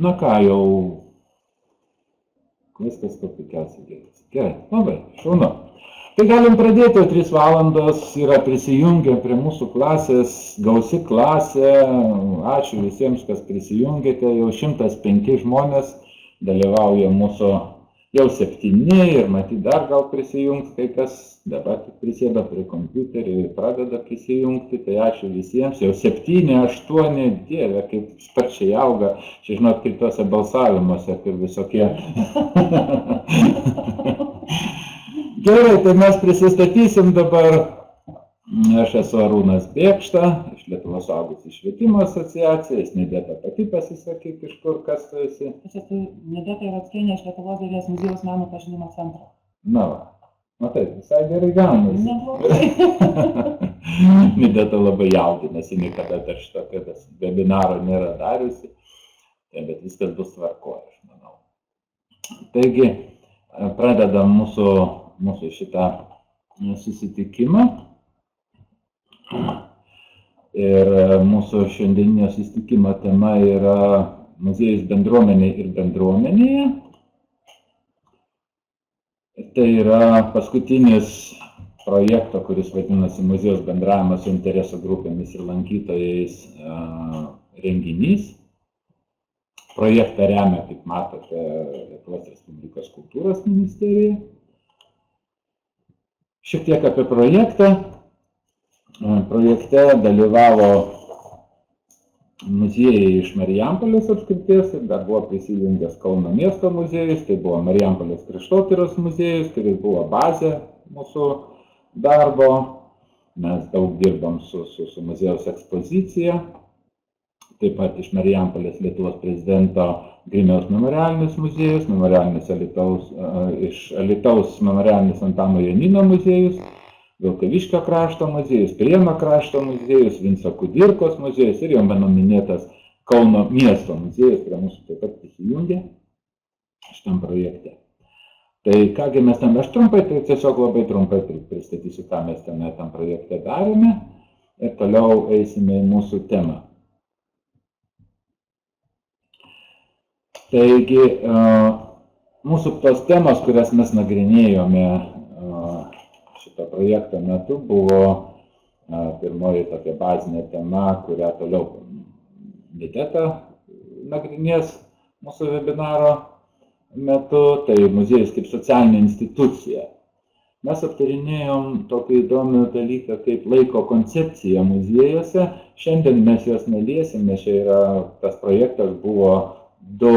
Na ką, jau viskas puikiausiai dėkasi. Gerai, labai, šaunu. Tai galim pradėti, 3 valandos yra prisijungę prie mūsų klasės, gausi klasė, ačiū visiems, kas prisijungėte, jau 105 žmonės dalyvauja mūsų, jau 7 ir matyt dar gal prisijungs, kai kas dabar prisėda prie kompiuterio ir pradeda prisijungti, tai ačiū visiems, jau 7, 8, dieve, kaip sparčiai auga, čia žinot, kitose balsavimuose, kur visokie. Gerai, tai mes prisistatysim dabar. Aš esu Arūnas Bėkšta, iš Lietuvos suaugusių švietimo asociacijos, Nideta pati pasisakyk, iš kur, kas tu esi. Aš esu Nideta Iratskienė iš Lietuvos dailės muziejaus meno pažinimo centro. Na va, matai, visai gerai gaunasi. Neblogai. Nideta labai jaudinasi, niekada dar šitokio webinaro nėra dariusi, bet viskas bus tvarkoje, aš manau. Taigi, pradedam mūsų šitą susitikimą. Ir mūsų šiandieninio susitikimo tema yra muziejus bendruomenė ir bendruomenėje. Tai yra paskutinis projekto, kuris vadinasi Muziejaus bendravimas su interesų grupėmis ir lankytojais renginys. Projektą remia, kaip matote, Lietuvos Respublikos kultūros ministerija. Šiek tiek apie projektą. Projekte dalyvavo muziejai iš Marijampolės apskrities ir dar buvo prisijungęs Kauno miesto muziejus, tai buvo Marijampolės kraštotyros muziejus, kuris buvo bazė mūsų darbo. Mes daug dirbam su muziejaus ekspozicija. Taip pat iš Marijampolės Lietuvos prezidento Griniaus memorialinis muziejus, iš Alytaus memorialinis Antano Janino muziejus, Vilkaviškio krašto muziejus, Prienų krašto muziejus, Vinco Kudirkos muziejus ir jau mano minėtas Kauno miesto muziejus, prie mūsų taip pat prisijungė šitam projekte. Tai kągi mes ten, aš trumpai, tai tiesiog labai trumpai pristatysiu, ką mes ten projekte darėme ir toliau eisime į mūsų temą. Taigi, mūsų tos temos, kurias mes nagrinėjome šito projekto metu, buvo pirmoji tokia bazinė tema, kurią toliau Nideta nagrinės mūsų webinaro metu, tai muziejus kaip socialinė institucija. Mes aptarinėjom tokį įdomų dalyką kaip laiko koncepcija muziejuose. Šiandien mes jos neliesim, nes čia yra, tas projektas buvo du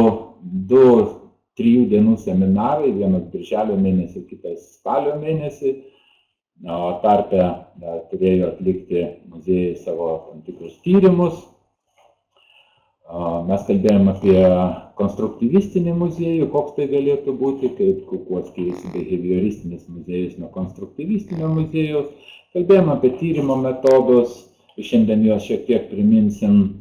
3 dienų seminarai, vienas birželio mėnesį, kitas spalio mėnesį. O tarpe turėjo atlikti muziejai savo tam tikrus tyrimus. Mes kalbėjome apie konstruktyvistinį muziejų, koks tai galėtų būti, kuo skiriasi behavioristinis muziejus nuo konstruktyvistinio muziejaus. Kalbėjome apie tyrimo metodus, šiandien juos šiek tiek priminsim.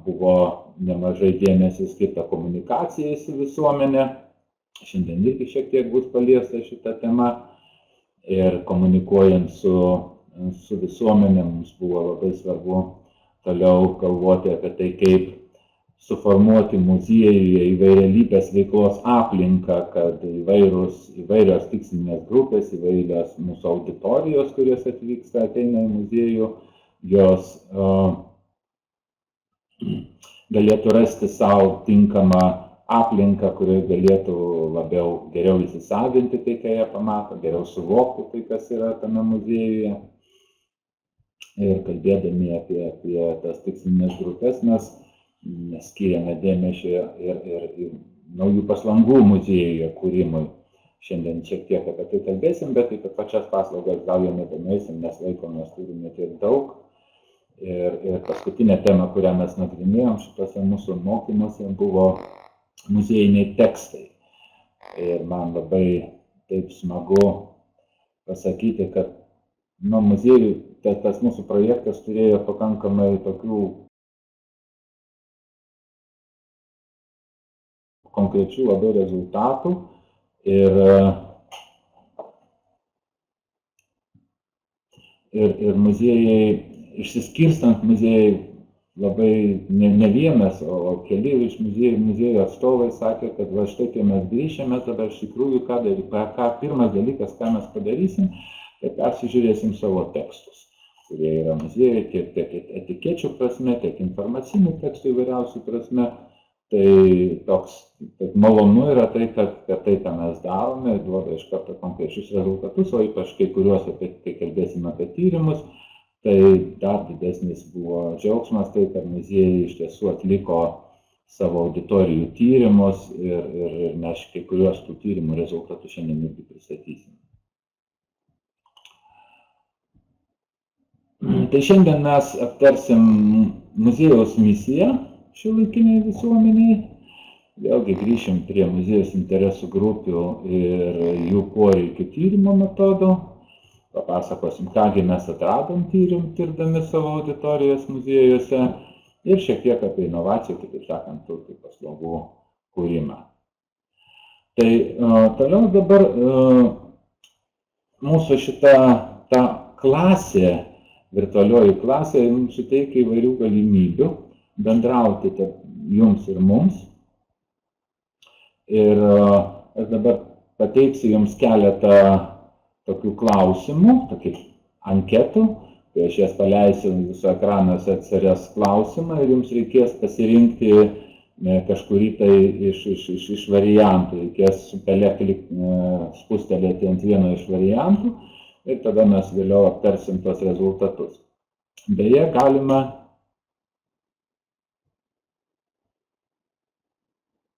Buvo nemažai dėmesio skirta komunikacijai su visuomenė. Šiandien irgi šiek tiek bus paliesta šita tema. Ir komunikuojant su visuomenė, mums buvo labai svarbu toliau galvoti apie tai, kaip suformuoti muziejuje įvairialypės veiklos aplinką, kad įvairios tikslinės grupės, įvairios mūsų auditorijos, kurios atvyksta, ateina į muziejų, jos galėtų rasti savo tinkamą aplinką, kurioje galėtų geriau įsisavinti tai, ką jie pamato, geriau suvokti tai, kas yra tame muziejuje. Ir kalbėdami apie tas tikslinės grupės, mes skiriame dėmesio ir naujų paslaugų muziejuje kūrimui. Šiandien šiek tiek apie tai kalbėsim, bet apie pačias paslaugas gal jau nedomėsim, nes laiko mes turime tiek daug. Ir paskutinė tema, kurią mes nagrinėjom šitose mūsų mokymuose, buvo muziejiniai tekstai. Ir man labai taip smagu pasakyti, kad muziejų tas mūsų projektas turėjo pakankamai tokių konkrečių labai rezultatų. Ir muziejai, išsiskirstant muziejai labai ne vienas, o keli iš muziejų atstovai sakė, kad va štai, kai mes grįšime, tada iš tikrųjų, pirmas dalykas, ką mes padarysim, tai persižiūrėsim savo tekstus, kurie yra muziejai tiek etikečių prasme, tiek informacinių tekstų įvairiausių prasme. Tai toks malonu yra tai, kad tai, ką mes darome, duoda iš karto konkrečius rezultatus, o ypač kai kuriuos, kai kalbėsime apie tyrimus, tai dar didesnis buvo džiaugsmas, tai kad muziejai iš tiesų atliko savo auditorijų tyrimus ir mes kai kuriuos tų tyrimų rezultatus šiandien irgi pristatysime. Tai šiandien mes aptarsim muziejaus misiją šiuolaikiniai visuomeniai. Vėlgi grįšim prie muziejaus interesų grupių ir jų poreikių tyrimo metodų. Papasakosim, kągi mes atradom tirdami savo auditorijas muziejuose ir šiek tiek apie inovacijų, kitaip sakant, tų paslaugų kūrimą. Tai toliau dabar mūsų ta klasė, virtualioji klasė, mums suteikia įvairių galimybių bendrauti jums ir mums. Ir aš dabar pateiksiu jums keletą tokių klausimų, tokių anketų. Kai aš jas paleisiu, jūsų ekranuose atsiras klausimą ir jums reikės pasirinkti kažkurį tai iš variantų. Reikės su pele spustelėti ant vieno iš variantų ir tada mes vėliau aptarsim tos rezultatus. Beje, galima...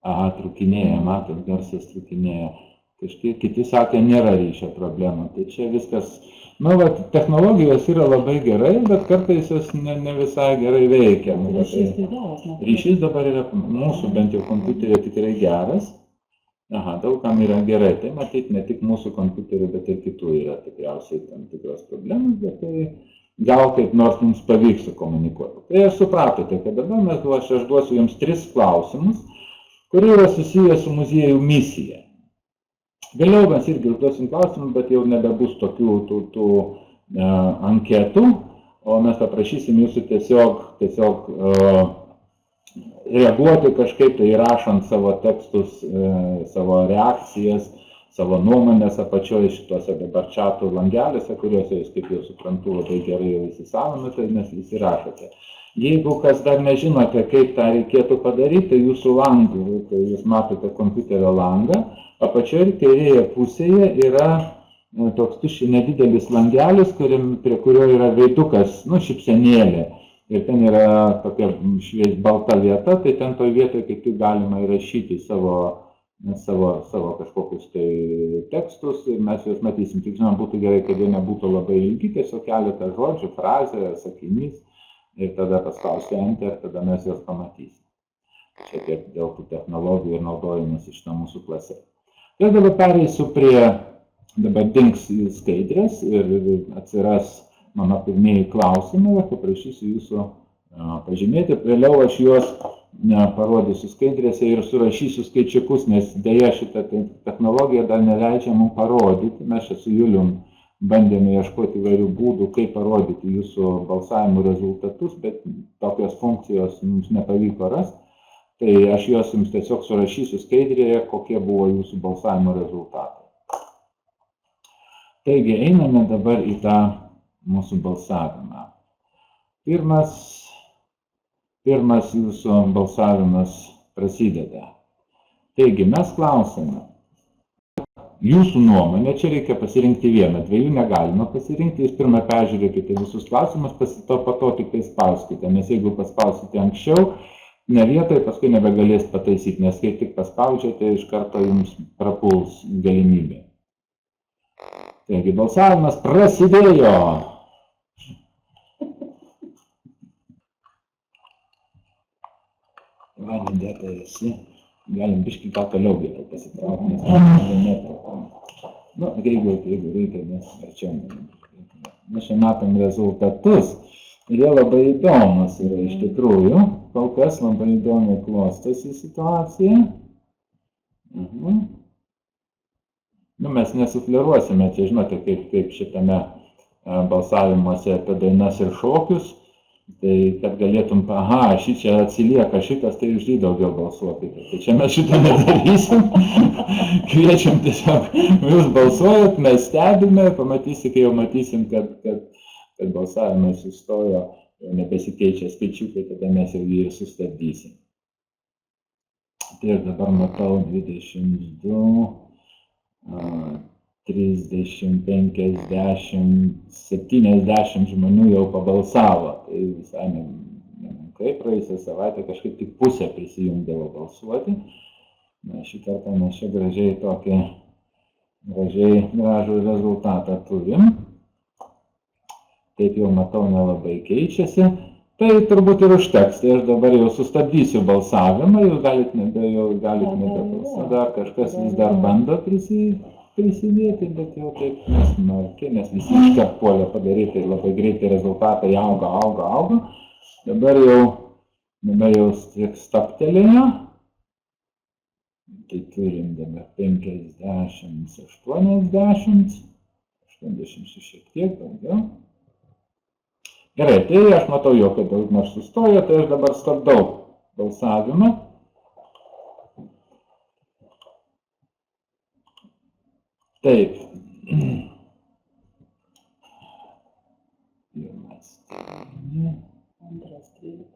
Trūkinėja, matot, garsas trūkinėja. Kažkiek kiti sakė, nėra ryšio problemų. Tai čia viskas, technologijos yra labai gerai, bet kartais jos ne visai gerai veikia. Ryšys dabar yra mūsų, bent jau kompiuterio, tikrai geras. Daugam yra gerai. Tai matyti ne tik mūsų kompiuterio, bet ir kitų yra tikriausiai tam tikros problemos, bet tai gal kaip nors mums pavyks sukomunikuoti. Tai jūs supratote, kad dabar aš duosiu jums 3 klausimus, kurie yra susiję su muziejų misija. Vėliau mes irgi užduosim klausimų, bet jau nebebus tokių anketų, o mes paprašysim jūsų tiesiog reaguoti kažkaip, tai įrašant savo tekstus, savo reakcijas, savo nuomonės apačioje šituose dabar čatų langeliuose, kuriuose jūs, kaip jau suprantu, labai gerai jau įsisavinote, nes visi rašote. Jeigu kas dar nežinote, kaip tą reikėtų padaryti, tai jūsų langų, kai jūs matote kompiuterio langą, apačioje kairėje pusėje yra toks tuščiai nedidelis langelis, prie kurio yra veidukas, šypsenėlė. Ir ten yra tokia švies balta vieta, tai ten toj vietoje kaip tik galima įrašyti savo kažkokius tai tekstus ir mes juos matysim. Tik žinoma, būtų gerai, kad jie nebūtų labai ilgi, tiesiog keletą žodžių, frazė, sakinys. Ir tada paspausti Enter, tada mes juos pamatysim. Čia tiek dėl tų technologijų ir naudojimas iš mūsų klase. Ir dabar pereisiu dabar dings skaidrės ir atsiras mano pirmieji klausimai, ir paprašysiu jūsų pažymėti. Vėliau aš juos parodysiu skaidrėse ir surašysiu skaičiukus, nes dėja šitą technologiją dar neleidžia mums parodyti. Mes čia su Julium bandėme ieškoti įvairių būdų, kaip parodyti jūsų balsavimų rezultatus, bet tokios funkcijos mums nepavyko rasti. Tai aš juos jums tiesiog surašysiu skaidrėje, kokie buvo jūsų balsavimo rezultatai. Taigi, einame dabar į tą mūsų balsavimą. Pirmas jūsų balsavimas prasideda. Taigi, mes klausime. Jūsų nuomonė, čia reikia pasirinkti vieną, 2 negalima pasirinkti, jūs pirmą peržiūrėkite visus klausimus, po to tik tai spauskite, nes jeigu paspausite anksčiau, ne vietoje paskui nebegalės pataisyti, nes kai tik paspaudžiate, iš karto jums prapuls galimybė. Taigi, balsavimas prasidėjo. Validėta esi. Galim biškį ką toliau geriau pasitraukti, nes jeigu reikia, nes arčiau. Mes čia matom rezultatus ir jie labai įdomus yra iš tikrųjų. Kol kas labai įdomiai klostosi situacija. Mes nesufleruosime, čia žinote, kaip šitame balsavimuose apie dainas ir šokius. Tai kad galėtum, aha, šičia atsilieka šitas, tai už jį daugiau balsuokite. Tai čia mes šitą nedarysim. Kviečiam tiesiog, jūs balsuojat, mes stebime, pamatysi, kai jau matysim, kad balsavimas sustojo, jau nebesikeičia skaičiukai, tada mes jau jį ir sustabdysim. Tai aš dabar matau 22, 30, 50, 70 žmonių jau pabalsavo. Tai visai nemenkai, praėjusią savaitę kažkaip tik pusę prisijungdavo balsuoti. Na, šį kartą mes čia gražų rezultatą turim. Taip jau matau, nelabai keičiasi. Tai turbūt ir užteks. Tai aš dabar jau sustabdysiu balsavimą, jūs galite nebebalsuoti. Dar kažkas vis dar bando prisidėti, bet jau taip nesmarkiai, nes visi iškart puolė padaryti labai greitai rezultatai auga. Dabar jau tiek staptelėjo. Tai turim dabar 50, 80 šiek tiek daugiau. Gerai, tai aš matau jau, kad daugmaž sustojo, tai aš dabar stabdau balsavimą. Taip. Pirmas. Antras 13.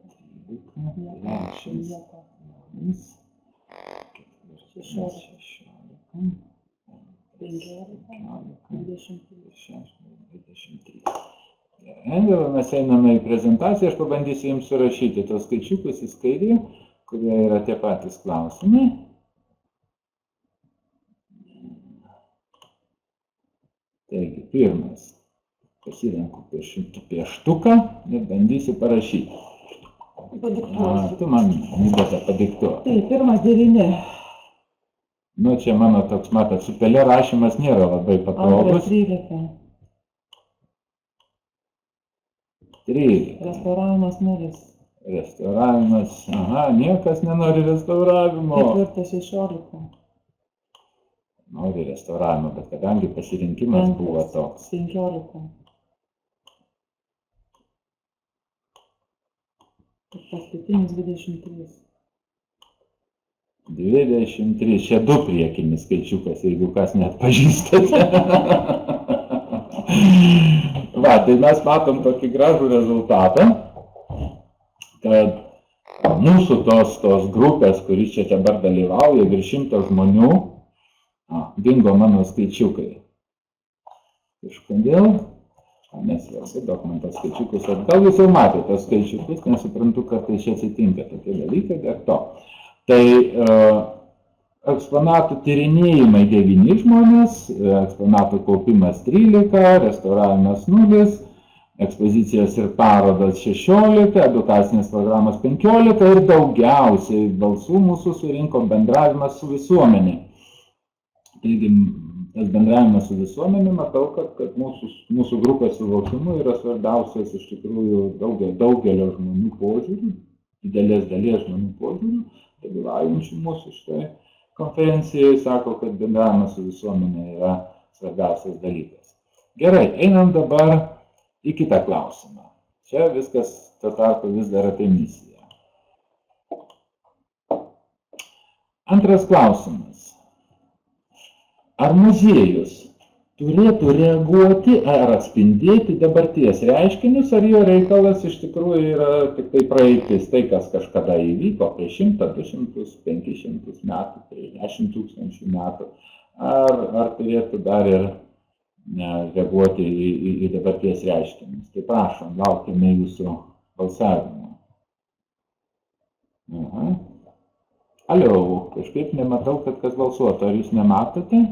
Gerai, mes einame į prezentaciją, aš pabandysiu jums surašyti tos skaičiukus į skaidrį, kurie yra tie patys klausimai. Taigi, pirmas, pasirenku pieštuką ir bandysiu parašyti. Tu man įdėta padiktuoti. Tai pirmas 9. Nu, čia mano toks, matot, su pele rašymas nėra labai patogus. Antras 13. 13. Restauravimas 0. Restauravimas, aha, niekas nenori restauravimo. Ketvirtas 16. Nori restauravimo, bet kadangi pasirinkimas buvo toks. 15. Ir paskutinis 23. 23, čia 2 priekinis skaičiukas, jeigu kas net pažįstate. Va, tai mes matom tokį gražų rezultatą, kad mūsų tos grupės, kuris čia dabar dalyvauja, virš 100 žmonių, dingo mano skaičiukai. Kažkodėl, nes vėlgi daug man tos skaičiukus atgal, jūs jau matėte tos skaičiukus, nesuprantu, kad tai čia atsitinka tokie dalykai, bet to. Tai eksponatų tyrinėjimai 9 žmonės, eksponatų kaupimas 13, restauravimas 0, ekspozicijos ir parodos 16, edukacinės programos 15 ir daugiausiai balsų mūsų surinko bendravimas su visuomenė. Taigi, tas bendravimas su visuomenė, matau, kad mūsų grupės suvokimu yra svarbiausias iš tikrųjų daugelio žmonių požiūrių, didelės dalies žmonių požiūrių, dalyvaujančių mūsų šitoje konferencijoje, sako, kad bendravimas su visuomenė yra svarbiausias dalykas. Gerai, einam dabar į kitą klausimą. Čia viskas, tuo tarpu, vis dar apie misiją. Antras klausimas. Ar muziejus turėtų reaguoti ar atspindėti dabarties reiškinius, ar jo reikalas iš tikrųjų yra tik tai praeitis, tai kas kažkada įvyko prieš 100, 200, 500 metų, prieš 10 000 metų, ar turėtų dar ir reaguoti į dabarties reiškinius. Tai prašom, laukime jūsų balsavimo. Alio, kažkaip nematau, kad kas balsuotų, ar jūs nematote?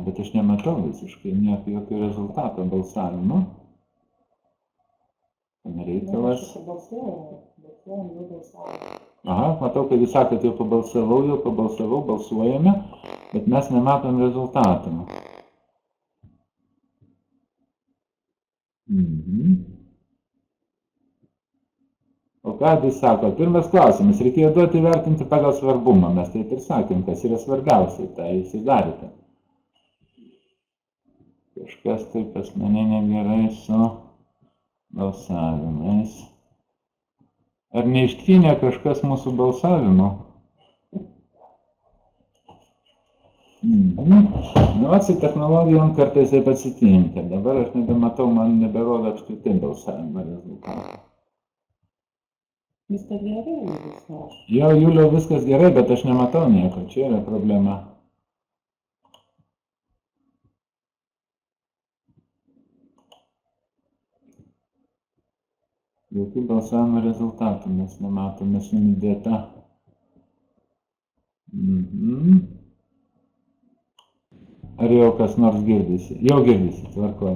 Bet aš nematau visiškai jokio rezultato balsavimo. Reikalas. Aha, matau, kad jūs sakėte, jau pabalsavau, balsuojame, bet mes nematom rezultatų. ką jis sako? Pirmas klausimas, reikėjo duoti vertinti pagal svarbumą. Mes taip ir sakėm, kas yra svarbiausia, tai jūs ir darėte. Kažkas taip pas mane negerai su balsavimais. Ar neištrynė kažkas mūsų balsavimo? Nu, su technologijom kartais taip atsitinka. Dabar aš nebematau, man neberodo apskritai balsavimo rezultatą. Viskas gerai, viskas. Jo, Juliau, viskas gerai, bet aš nematau nieko. Čia yra problema. Jokių balsavimo rezultatų mes nematome su įdėta. Ar jau kas nors girdisi? Jau girdisi, tvarkoj.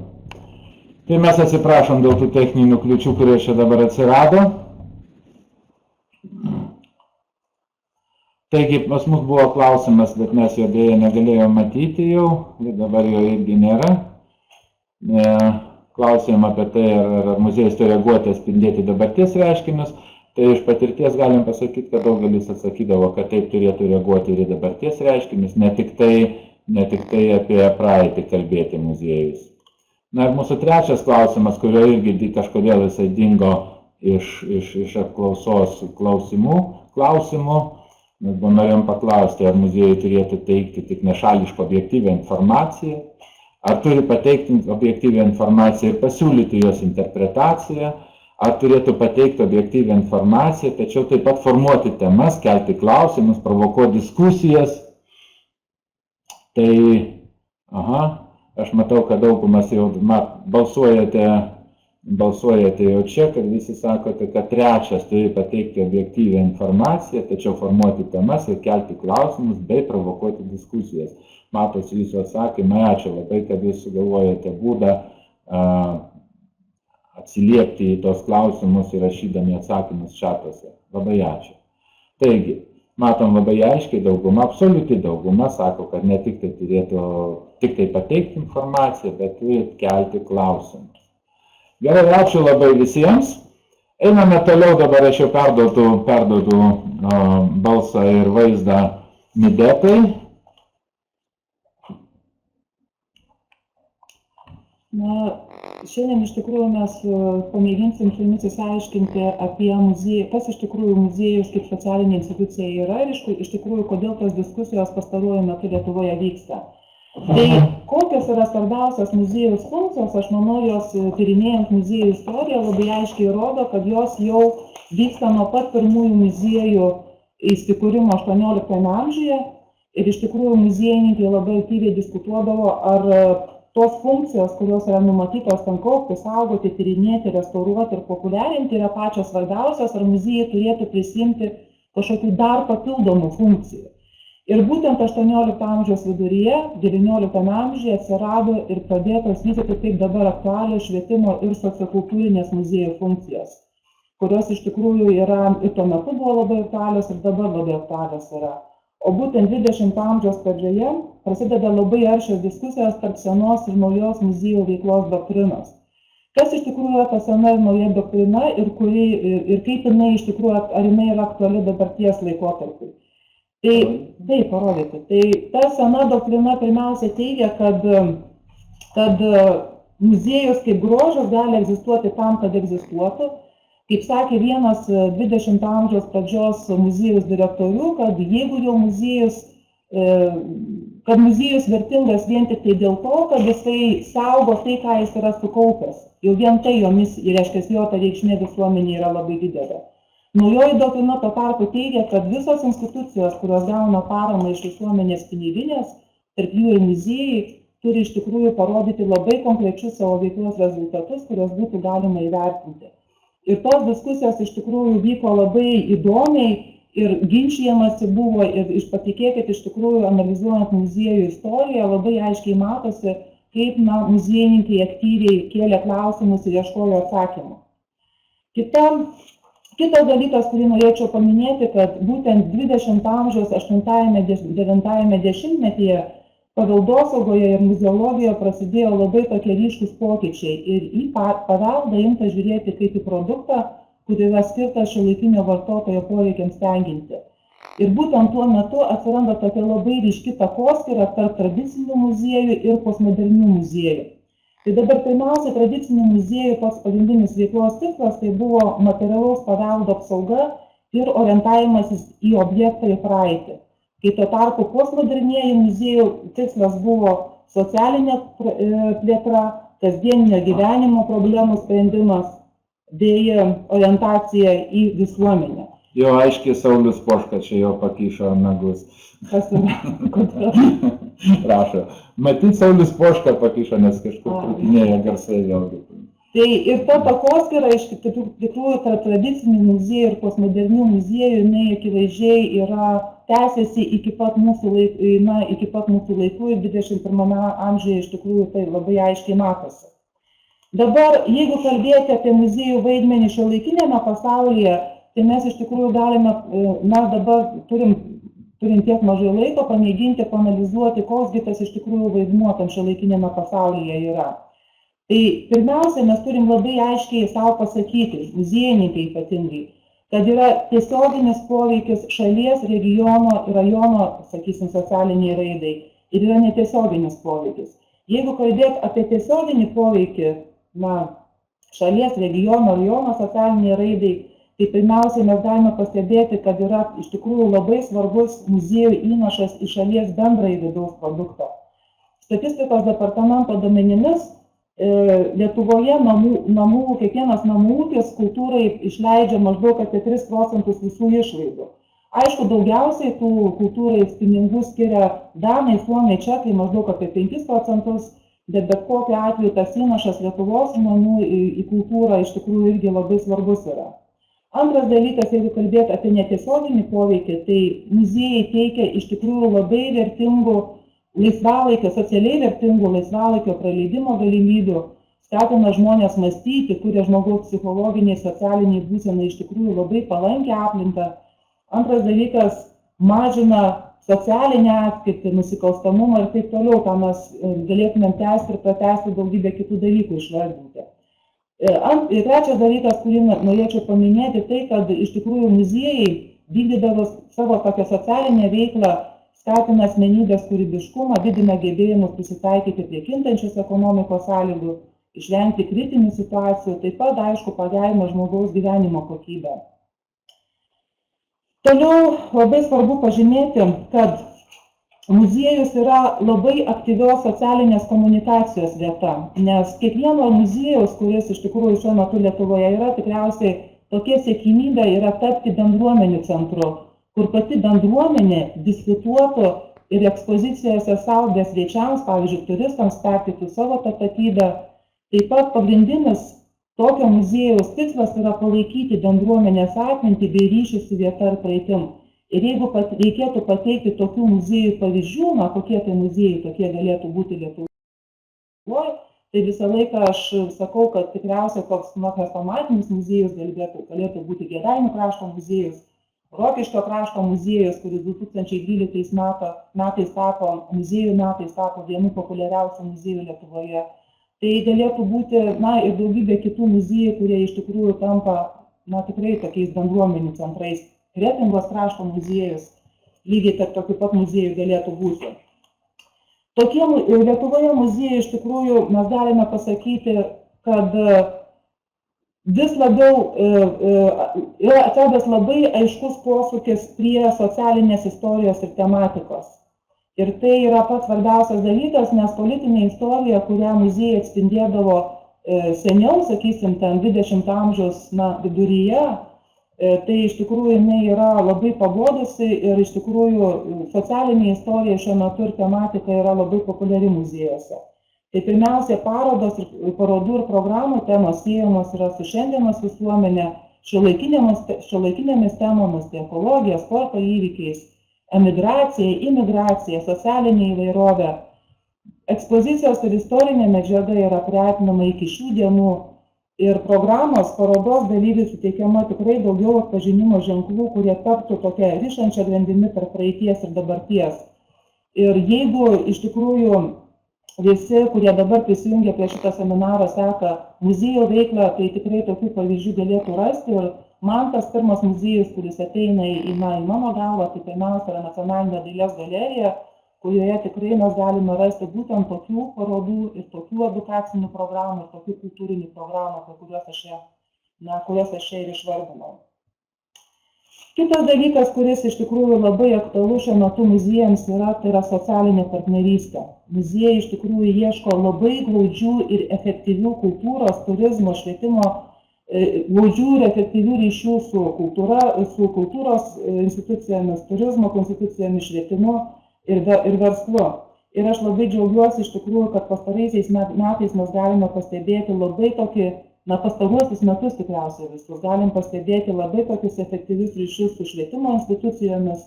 Tai mes atsiprašom dėl tų techninių kliūčių, kurie čia dabar atsirado. Taigi, pas mus buvo klausimas, bet mes jo dėja negalėjome matyti jau, ir dabar jo irgi nėra. Klausėm apie tai, ar muziejus turi reaguoti, atspindėti dabarties reiškinius. Tai iš patirties galim pasakyti, kad daugelis atsakydavo, kad taip turėtų reaguoti ir į dabarties reiškinius, ne tik tai apie praeitį kalbėti muziejus. Na ir mūsų trečias klausimas, kurio irgi kažkodėl jisai dingo iš apklausos klausimų. Mes norėjom paklausti, ar muziejai turėtų teikti tik nešališką objektyvią informaciją, ar turi pateikti objektyvią informaciją ir pasiūlyti jos interpretaciją, ar turėtų pateikti objektyvią informaciją, tačiau taip pat formuoti temas, kelti klausimus, provokuoti diskusijas. Tai, aš matau, kad daugumas jau balsuojate jau čia, kad visi sakote, kad trečias turi pateikti objektyvią informaciją, tačiau formuoti temas ir kelti klausimus bei provokuoti diskusijas. Matosi jūsų atsakymai, ačiū labai, kad jūs sugalvojate būdą atsiliepti į tos klausimus ir rašydami atsakymus čatuose. Labai ačiū. Taigi, matom labai aiškiai dauguma, absoliuti dauguma sako, kad ne tik tai turėtų tik tai pateikti informaciją, bet turi kelti klausimus. Gerai, ačiū labai visiems. Einame toliau, dabar aš jau perduodu balsą ir vaizdą Midetai. Na, šiandien iš tikrųjų mes pamėginsim su jumis įsiaiškinti apie muziejų, kas iš tikrųjų muziejus kaip socialinė institucija yra ir iš tikrųjų kodėl tos diskusijos pastaruoju metu Lietuvoje vyksta. Tai kokios yra svarbiausios muziejaus funkcijos, aš manau, jos tyrinėjant muziejų istoriją labai aiškiai rodo, kad jos jau vyksta nuo pat pirmųjų muziejų įsikūrimo 18 amžiuje ir iš tikrųjų muziejininkai labai aktyviai diskutuodavo, ar tos funkcijos, kurios yra numatytos ten kaupti, saugoti, tyrinėti, restauruoti ir populiarinti, yra pačios svarbiausios, ar muziejai turėtų prisimti kažkokių dar papildomų funkcijų. Ir būtent 18 amžiaus viduryje, 19 amžiuje atsirado ir pradėtos vystyti taip dabar aktualios švietimo ir sociokultūrinės muziejų funkcijos, kurios iš tikrųjų yra ir tuo metu buvo labai aktualios ir dabar labai aktualios yra. O būtent 20 amžiaus pradžioje prasideda labai aršios diskusijos tarp senos ir naujos muziejų veiklos doktrinos. Kas iš tikrųjų yra ta sena ir nauja doktrina ir kaip jinai iš tikrųjų, ar jinai yra aktuali dabarties laikotarpiui. Tai parodyti. Tai ta sena doktrina pirmiausia teigia, kad muziejus kaip grožas gali egzistuoti tam, kad egzistuotų. Kaip sakė vienas 20 amžiaus pradžios muziejaus direktorių, kad jeigu jau muziejus vertingas vien tik tai dėl to, kad jisai saugo tai, ką jis yra sukaupęs. Jau vien tai jomis, reiškia, jo ta reikšmė visuomenė yra labai didelė. Naujoji doktrina tuo tarpu teigia, kad visos institucijos, kurios gauna paramą iš visuomenės piniginės, tarp jų ir muziejai, turi iš tikrųjų parodyti labai konkrečius savo veiklos rezultatus, kuriuos būtų galima įvertinti. Ir tos diskusijos iš tikrųjų vyko labai įdomiai ir ginčijamasi buvo ir patikėkit, iš tikrųjų analizuojant muziejų istoriją labai aiškiai matosi, kaip muziejininkai aktyviai kėlė klausimus ir ieškojo atsakymų. Kitas dalykas, kurį norėčiau paminėti, kad būtent 20 amžiaus 8-9 dešimtmetyje paveldosaugoje ir muzeologijoje prasidėjo labai tokie ryškūs pokyčiai ir į paveldą imta žiūrėti kaip į produktą, kur yra skirtas šiuolaikinio vartotojo poreikiams tenkinti. Ir būtent tuo metu atsiranda tokia labai ryški takoskyra tarp tradicinių muziejų ir postmodernių muziejų. Tai dabar pirmiausia, tradicinių muziejų pats pagrindinis veiklos tikslas tai buvo materialaus paveldo apsauga ir orientavimasis į objektą į praeitį. Kai tuo tarpu postmodernieji muziejų tikslas buvo socialinė plėtra, kasdieninio gyvenimo problemų sprendimas bei orientacija į visuomenę. Jo aiškiai Saulius Poška čia jau pakišo nagus. Kas yra? Kodėl? Rašo. Matyt, Saulius Poška pakišo, nes kažkur trūkinėja garsai vėlgi. Tai ir ta takoskyra iš tikrųjų tarp tradicinių muziejų ir postmodernių muziejų, jinai akivaizdžiai yra tęsiasi iki pat mūsų laikų ir 21 amžiuje iš tikrųjų tai labai aiškiai matosi. Dabar, jeigu kalbėti apie muziejų vaidmenį šiuolaikinėme pasaulyje, tai mes iš tikrųjų galime, mes dabar turim tiek mažai laiko pamėginti, paanalizuoti, koksgi tas iš tikrųjų vaidmuo tam šiuolaikinėme pasaulyje yra. Tai pirmiausia, mes turim labai aiškiai savo pasakyti, muziejininkai ypatingai, kad yra tiesioginis poveikis šalies, regiono ir rajono, sakysim, socialiniai raidai ir yra netiesioginis poveikis. Jeigu kalbėt apie tiesioginį poveikį, šalies, regiono, rajono socialiniai raidai, tai pirmiausiai mes galime pastebėti, kad yra iš tikrųjų labai svarbus muziejų įnašas į šalies bendrąjį vidaus produktą. Statistikos departamento duomenimis Lietuvoje kiekvienas namų ūkis kultūrai išleidžia maždaug apie 3% visų išlaidų. Aišku, daugiausiai tų kultūrai pinigų skiria danai, suomiai, čekai maždaug apie 5%, bet kokiu atveju tas įnašas Lietuvos žmonių į kultūrą iš tikrųjų irgi labai svarbus yra. Antras dalykas, jeigu kalbėti apie netiesioginį poveikį, tai muziejai teikia iš tikrųjų labai vertingų laisvalaikio, socialiai vertingų laisvalaikio praleidimo galimybių, skatina žmonės mąstyti, kuria žmogaus psichologiniai, socialiniai būsenai iš tikrųjų labai palankę aplinką. Antras dalykas, mažina socialinę atskirtį, nusikalstamumą ir taip toliau, ką mes galėtumėm tęsti ir pratęsti daugybę kitų dalykų išvardinti. Ir trečias dalykas, kurį norėčiau paminėti, tai, kad iš tikrųjų muziejai vykdydavo savo tokią socialinę veiklą, skatina asmenybės kūrybiškumą, didina gebėjimus prisitaikyti prie kintančios ekonomikos sąlygų, išvengti kritinių situacijų, taip pat, aišku, pagerina žmogaus gyvenimo kokybę. Toliau labai svarbu pažymėti, kad muziejus yra labai aktyvios socialinės komunikacijos vieta, nes kiekvieno muziejaus, kuris iš tikrųjų šiuo metu Lietuvoje yra, tikriausiai tokia siekimybė yra tapti bendruomenių centru, kur pati bendruomenė diskutuotų ir ekspozicijose savo svečiams, pavyzdžiui, turistams perteiktų savo tapatybę. Taip pat pagrindinis tokio muziejaus tikslas yra palaikyti bendruomenės atmintį bei ryšį su vieta ir praeitim. Ir jeigu reikėtų pateikti tokių muziejų pavyzdžių, kokie tai muziejai tokie galėtų būti Lietuvoje, tai visą laiką aš sakau, kad tikriausiai toks chrestomatinis muziejus galėtų būti Kėdainių krašto muziejus, Rokiškio krašto muziejus, kuris 2012 metais tapo vienu populiariausių muziejų Lietuvoje. Tai galėtų būti, ir daugybė kitų muziejų, kurie iš tikrųjų tampa, tikrai tokiais bendruomenių centrais. Kretingos krašto muziejus, lygiai tarp tokių pat muziejų galėtų būti. Tokie Lietuvoje muziejai iš tikrųjų mes galime pasakyti, kad vis labiau yra atradęs labai aiškus posūkis prie socialinės istorijos ir tematikos. Ir tai yra pats svarbiausias dalykas, nes politinė istorija, kurią muziejai atspindėdavo seniau, sakysim, ten 20 amžiaus viduryje, tai iš tikrųjų jinai yra labai pabodusi ir iš tikrųjų socialinė istorija šiuo metu ir tematika yra labai populiari muziejuose. Tai pirmiausia, parodos ir parodų ir programų temos siejamos yra su šiandienos visuomenė, šiuolaikinėmis temomis, tai ekologija, sporto įvykiais, emigracija, imigracija, socialinė įvairovė. Ekspozicijos ir istorinė medžiaga yra priartinama iki šių dienų ir programos parodos dalyviui suteikiama tikrai daugiau atpažinimo ženklų, kurie taptų tokia rišančia grandimi tarp praeities ir dabarties. Ir jeigu iš tikrųjų visi, kurie dabar prisijungia prie šitą seminarą, seka muziejų veiklą, tai tikrai tokių pavyzdžių galėtų rasti. Ir man tas pirmas muziejus, kuris ateina į mano galvą, tai pirmiausia yra Nacionalinė dailės galerija, kurioje tikrai mes galime rasti būtent tokių parodų ir tokių edukacinių programų, ir tokių kultūrinių programų, kurias aš čia ir išvardinau. Kitas dalykas, kuris iš tikrųjų labai aktualus šiuo metu muziejams yra, tai yra socialinė partnerystė. Muziejai iš tikrųjų ieško labai glaudžių ir efektyvių kultūros, turizmo, švietimo, glaudžių ir efektyvių ryšių su kultūros institucijomis, turizmo institucijomis, švietimu ir verslu. Ir aš labai džiaugiuosi iš tikrųjų, kad pastaraisiais metais mes galime pastebėti labai tokį, pastaruosius metus tikriausiai visus, galim pastebėti labai tokius efektyvius ryšius su švietimo institucijomis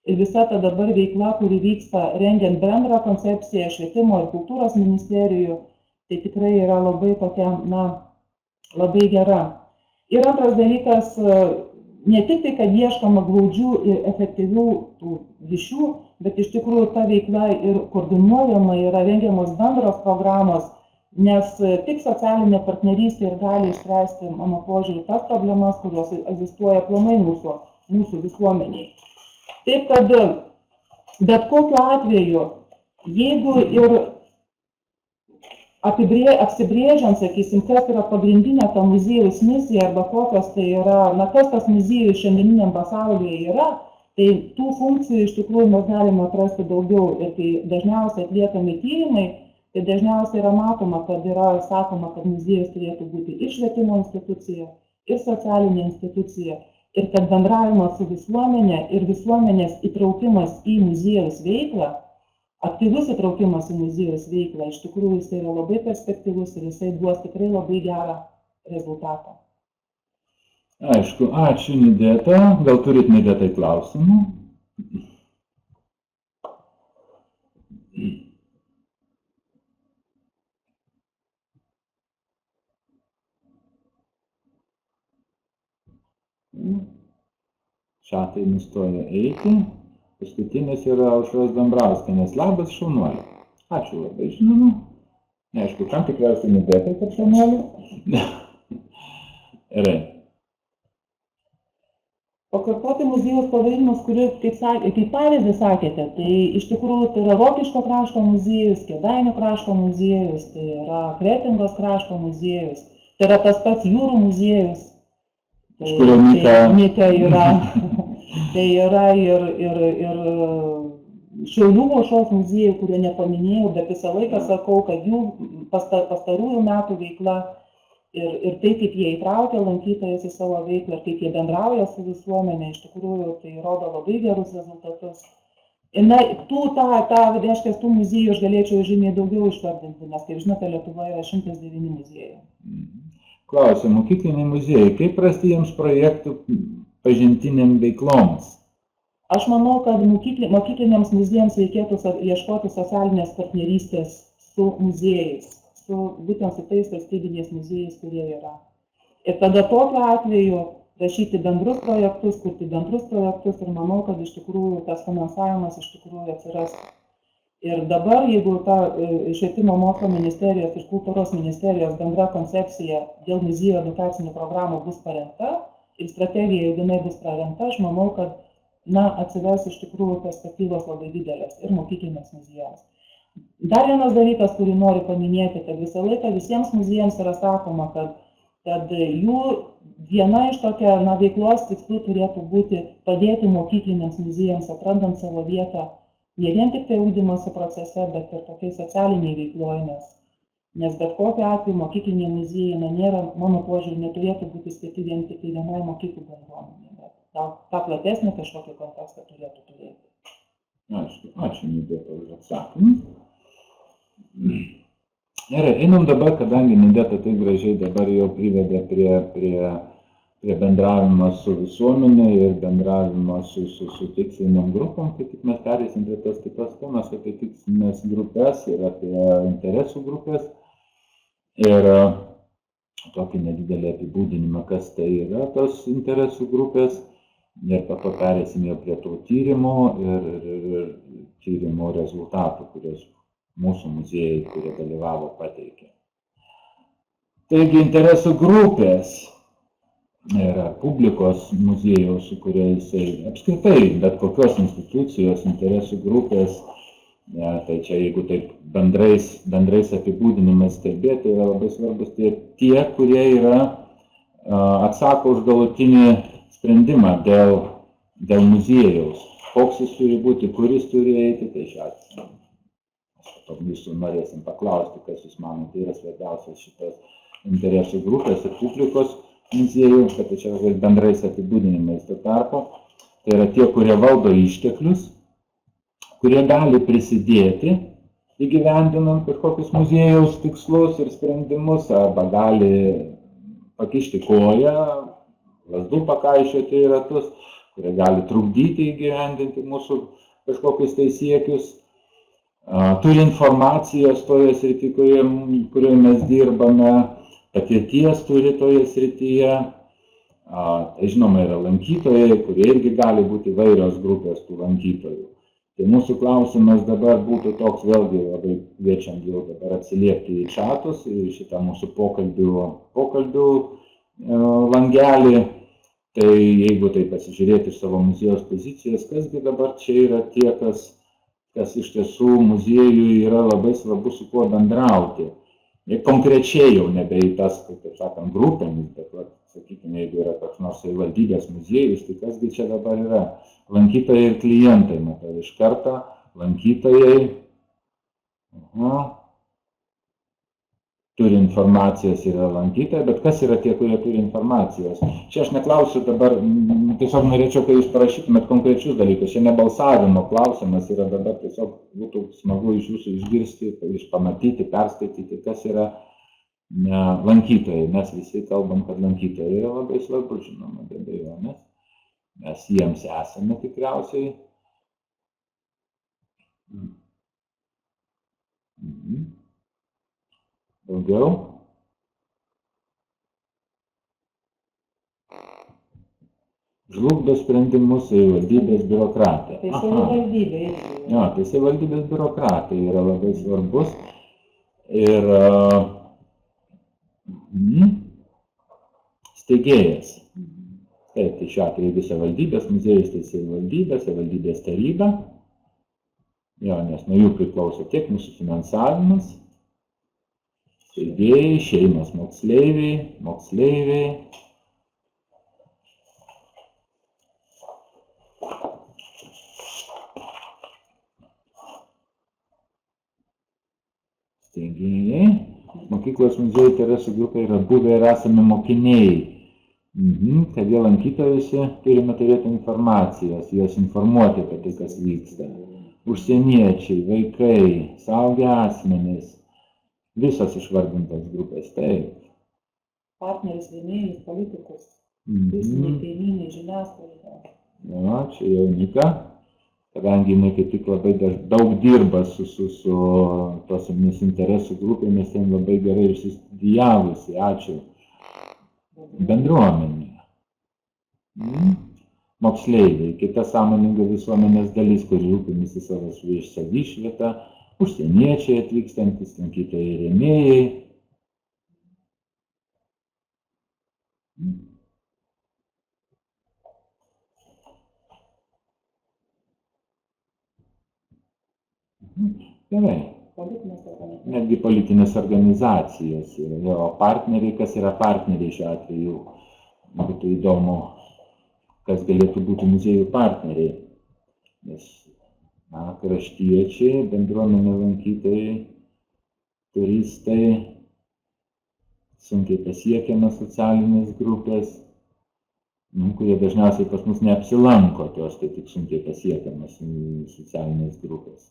ir visa ta dabar veikla, kuri vyksta rengiant bendrą koncepciją švietimo ir kultūros ministerijų, tai tikrai yra labai tokia, labai gera. Ir antras dalykas, ne tik tai, kad ieškoma glaudžių ir efektyvių tų ryšių, bet iš tikrųjų ta veikla ir koordinuojama, yra rengiamos bendros programos, nes tik socialinė partnerystė ir gali išspręsti, mano požiūrį, tas problemas, kurios egzistuoja aplamai mūsų visuomeniai. Taip kad bet kokiu atveju, jeigu ir apsibrėžiant, sakysim, kas yra pagrindinė ta muziejaus misija arba kokios tai yra, kas tas muziejus šiandieniniam pasaulyje yra, tai tų funkcijų iš tikrųjų mes galime atrasti daugiau ir kai dažniausiai atliekami tyrimai, tai dažniausiai yra matoma, kad yra sakoma, kad muziejus turėtų būti ir švietimo institucija, ir socialinė institucija, ir kad bendravimas su visuomenė ir visuomenės įtraukimas į muziejaus veiklą, aktyvus įtraukimas į muziejaus veiklą, iš tikrųjų jis yra labai perspektyvus ir jisai duos tikrai labai gerą rezultatą. Aišku, ačiū Nideta. Gal turit Nidetai klausimų? Šatai nustoja eiti. Paskutinis yra Aušros Dambrauskienės. Labas, šaunuolė. Ačiū labai, žinoma. Neaišku, kam tikriausiai Nidetai per šaunuolė. Gerai. Pakartoti muziejaus pavadinimus, kurį, kaip pavyzdį sakėte, tai iš tikrųjų tai yra Rokiškio krašto muziejus, Kėdainių krašto muziejus, tai yra Kretingos krašto muziejus, tai yra tas pats jūrų muziejus. Iš kurio Mika yra. Tai yra ir Šiaulių aušros muziejų, kurie nepaminėjau, bet visą laiką sakau, kad jų pastarųjų metų veikla ir tai, kaip jie įtraukia lankytojus į savo veiklą, ir kaip jie bendrauja su visuomenė, iš tikrųjų tai rodo labai gerus rezultatus. Reiškia, tų muziejų aš galėčiau žymiai daugiau išvardinti, nes, kaip žinote, Lietuvoje yra 109 muziejų. Klausia, mokykliniai muziejai, kaip rasti jiems projektų pažintiniam veikloms? Aš manau, kad mokykliniams muziejams reikėtų ieškoti socialinės partnerystės su muziejais, būtent su tais valstybiniais muziejais, kurie yra. Ir tada tokiu atveju rašyti bendrus projektus, kurti bendrus projektus ir manau, kad iš tikrųjų tas finansavimas iš tikrųjų atsiras. Ir dabar, jeigu ta Švietimo mokslo ministerijos ir kultūros ministerijos bendra koncepcija dėl muziejų edukacinių programų bus parengta ir strategija, jeigu jinai bus parengta, aš manau, kad atsivers iš tikrųjų perspektyvos labai didelės ir mokyklinės muziejams. Dar vienas dalykas, kurį noriu paminėti, kad visą laiką visiems muziejams yra sakoma, kad jų viena iš tokia veiklos tikslų turėtų būti padėti mokykliniams muziejams atrandant savo vietą ne vien tik tai ugdymosi procese, bet ir tokiai socialiniai veikloj, nes bet kokiu atveju mokykliniai muziejai nėra, mano požiūrį, neturėtų būti skirti vien tik vienai mokyklų bendruomenei, bet gal tą platesnį kažkokį kontekstą turėtų turėti. Ačiū Nideta už atsakymą. Gerai, einam dabar, kadangi Nideta taip gražiai dabar jau privedė prie bendravimo su visuomenė ir bendravimo su tiksliniam grupom, tai tik mes pereisim prie tos kitos temos apie tikslinės grupės ir apie interesų grupės ir tokį nedidelį apibūdinimą, kas tai yra tos interesų grupės. Ir po to pereisim jau prie tų tyrimų ir tyrimo rezultatų, kuriuos mūsų muziejai, kurie dalyvavo, pateikė. Taigi interesų grupės yra publikos muziejaus, su kuriais apskritai bet kokios institucijos interesų grupės, tai čia jeigu taip bendrais apibūdinimais kalbėti, yra labai svarbus tie, kurie atsako už galutinį sprendimą dėl muziejaus. Koks jis turi būti, kur jis turi eiti, tai šiuo atveju. Jūsų norėsim paklausti, kas jūs manote yra svarbiausias šitos interesų grupės ir publikos muziejų, kad tai čia bendrais apibūdinimais. Tuo tarpu tai yra tie, kurie valdo išteklius, kurie gali prisidėti įgyvendinant kažkokius muziejaus tikslus ir sprendimus, arba gali pakišti koją, lazdų pakaišioti į ratus, kurie gali trukdyti įgyvendinti mūsų kažkokius tai siekius, turi informacijos toje srityje, kurioje mes dirbame, patirties turi toje srityje. Tai žinoma yra lankytojai, kurie irgi gali būti įvairios grupės tų lankytojų. Tai mūsų klausimas dabar būtų toks, vėlgi labai kviečiam jau dabar atsiliepti į čatus, į šitą mūsų pokalbių langelį. Tai jeigu tai pasižiūrėti iš savo muziejaus pozicijos, kasgi dabar čia yra tie, kas iš tiesų muziejui yra labai svarbu su kuo bendrauti. Ir konkrečiai jau nebe į tas, kaip sakant, grupėmis, bet, sakykime, jeigu yra koks nors savivaldybės muziejus, tai kasgi čia dabar yra lankytojai ir klientai, matau iš karto, lankytojai turi informacijos, yra lankytojai, bet kas yra tie, kurie turi informacijos? Čia aš neklausiu dabar, tiesiog norėčiau, kai jūs parašytumėt konkrečius dalykus, čia ne balsavimo klausimas yra dabar, tiesiog būtų smagu iš jūsų išgirsti, pamatyti, perskaityti, kas yra lankytojai. Mes visi kalbam, kad lankytojai yra labai svarbu, žinoma, be abejonės. Mes jiems esame tikriausiai. Daugiau? Žlugdo sprendimus savivaldybės biurokratai. Tai savivaldybė. Jo, tai savivaldybės biurokratai yra labai svarbus. Ir steigėjas. Taip, tai šiuo atveju jeigu savivaldybės muziejus, tai savivaldybės taryba. Jo, nes nuo jų priklauso tiek mūsų finansavimas, steigėjai, šeimos moksleiviai. Steigėjai, mokyklos muziejų interesų grupė yra buvę ir esami mokiniai. Kad jie lankytojus turime turėti informacijos, juos informuoti apie tai, kas vyksta. Užsieniečiai, vaikai, suaugę asmenys. Visos išvardintos grupės, taip. Partneris, rėmėjai, politikus, visiniai, kaimynai, žiniasklaida. Jo, čia jau Nika, kadangi jinai kaip tik labai daug dirba su tosiomis interesų grupėmis, ten labai gerai išsistudijavusi, ačiū. Bendruomenė. Moksleiviai, kita sąmoninga visuomenės dalis, kuri rūpinasi savo savišvietą, užsieniečiai atvykstantis, lankytojai rėmėjai. Gerai. Netgi politinės organizacijos. Jo partneriai, kas yra partneriai šiuo atveju, būtų įdomu, kas galėtų būti muziejų partneriai. Nes kraštiečiai, bendruomenė lankytojai, turistai, sunkiai pasiekiamas socialinės grupės, kurie dažniausiai pas mus neapsilanko, tos tai tik sunkiai pasiekiamas socialinės grupės.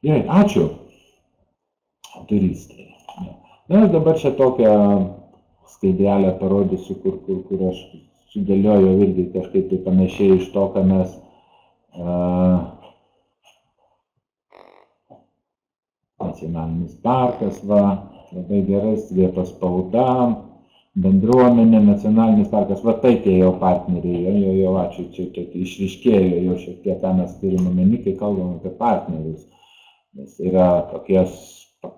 Gerai, ačiū. Turistai. Na, aš dabar čia tokią skaidrelę parodysiu, kur aš sudėliojau irgi kažkaip tai panašiai iš to, ką mes nacionalinis parkas, labai gerai, vietos spauda, bendruomenė, nacionalinis parkas, va tai tie jau partneriai, jau ačiū, čia išryškėjo jau šiek tiek, ką mes turime omeny, kai kalbam apie partnerius. Nes yra tokies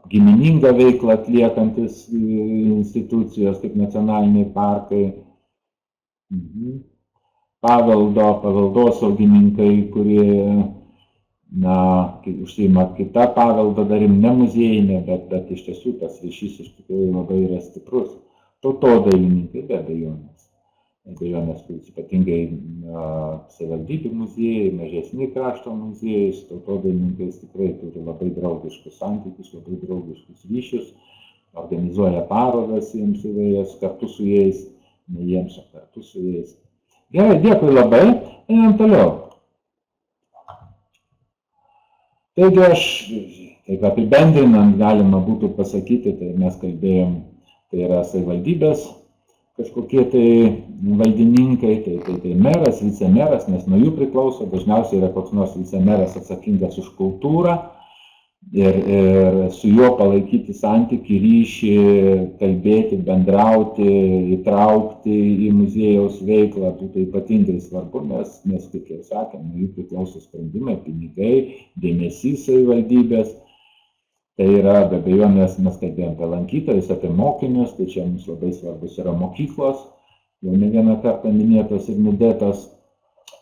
giminingą veiklą atliekantis institucijos, kaip nacionaliniai parkai, paveldosaugininkai, kurie užsiima kita paveldo dalim, ne muziejinė, bet iš tiesų tas ryšys iš tikrųjų labai yra stiprus. Tautodailininkai be abejonės, ypatingai savivaldybių muziejai, mažesni krašto muziejai, su tautodailininkais tikrai turi labai draugiškus santykius, labai draugiškus ryšius, organizuoja parodas jiems įvairias kartu su jais, ne jiems, o kartu su jais. Gerai, dėkui labai, einam toliau. Taigi aš, taip apibendrinant, galima būtų pasakyti, tai mes kalbėjom, tai yra savivaldybės kažkokie tai valdininkai, tai meras, vicemeras, nes nuo jų priklauso, dažniausiai yra koks nors vicemeras atsakingas už kultūrą ir su juo palaikyti santykių, ryšį, kalbėti, bendrauti, įtraukti į muziejaus veiklą, tai ypatingai svarbu, nes kaip jau sakėm, nuo jų priklauso sprendimai, pinigai, dėmesys savivaldybės. Tai yra, be abejonės, mes kalbėjome apie lankytojus, apie mokinius, tai čia mums labai svarbus yra mokyklos, jau ne vieną kartą minėtos ir nudėtos.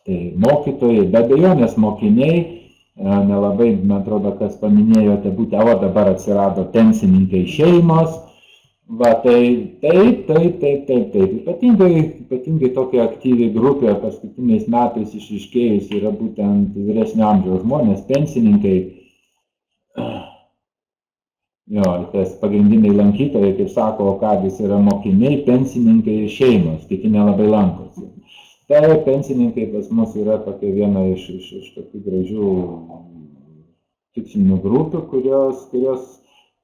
Tai mokytojai, be abejonės mokiniai, nelabai, man atrodo, kas paminėjote, būtent, dabar atsirado pensininkai šeimos, va, taip, ypatingai tokia aktyvi grupė paskutiniais metais išryškėjus yra būtent vyresnio amžiaus žmonės, pensininkai. Jo, tas pagrindiniai lankytojai, kaip sako, Okadis yra mokiniai, pensininkai ir šeimos, kiti nelabai lankosi. Tai pensininkai pas mus yra tokia viena iš tokių gražių tikslinių grupių, kurios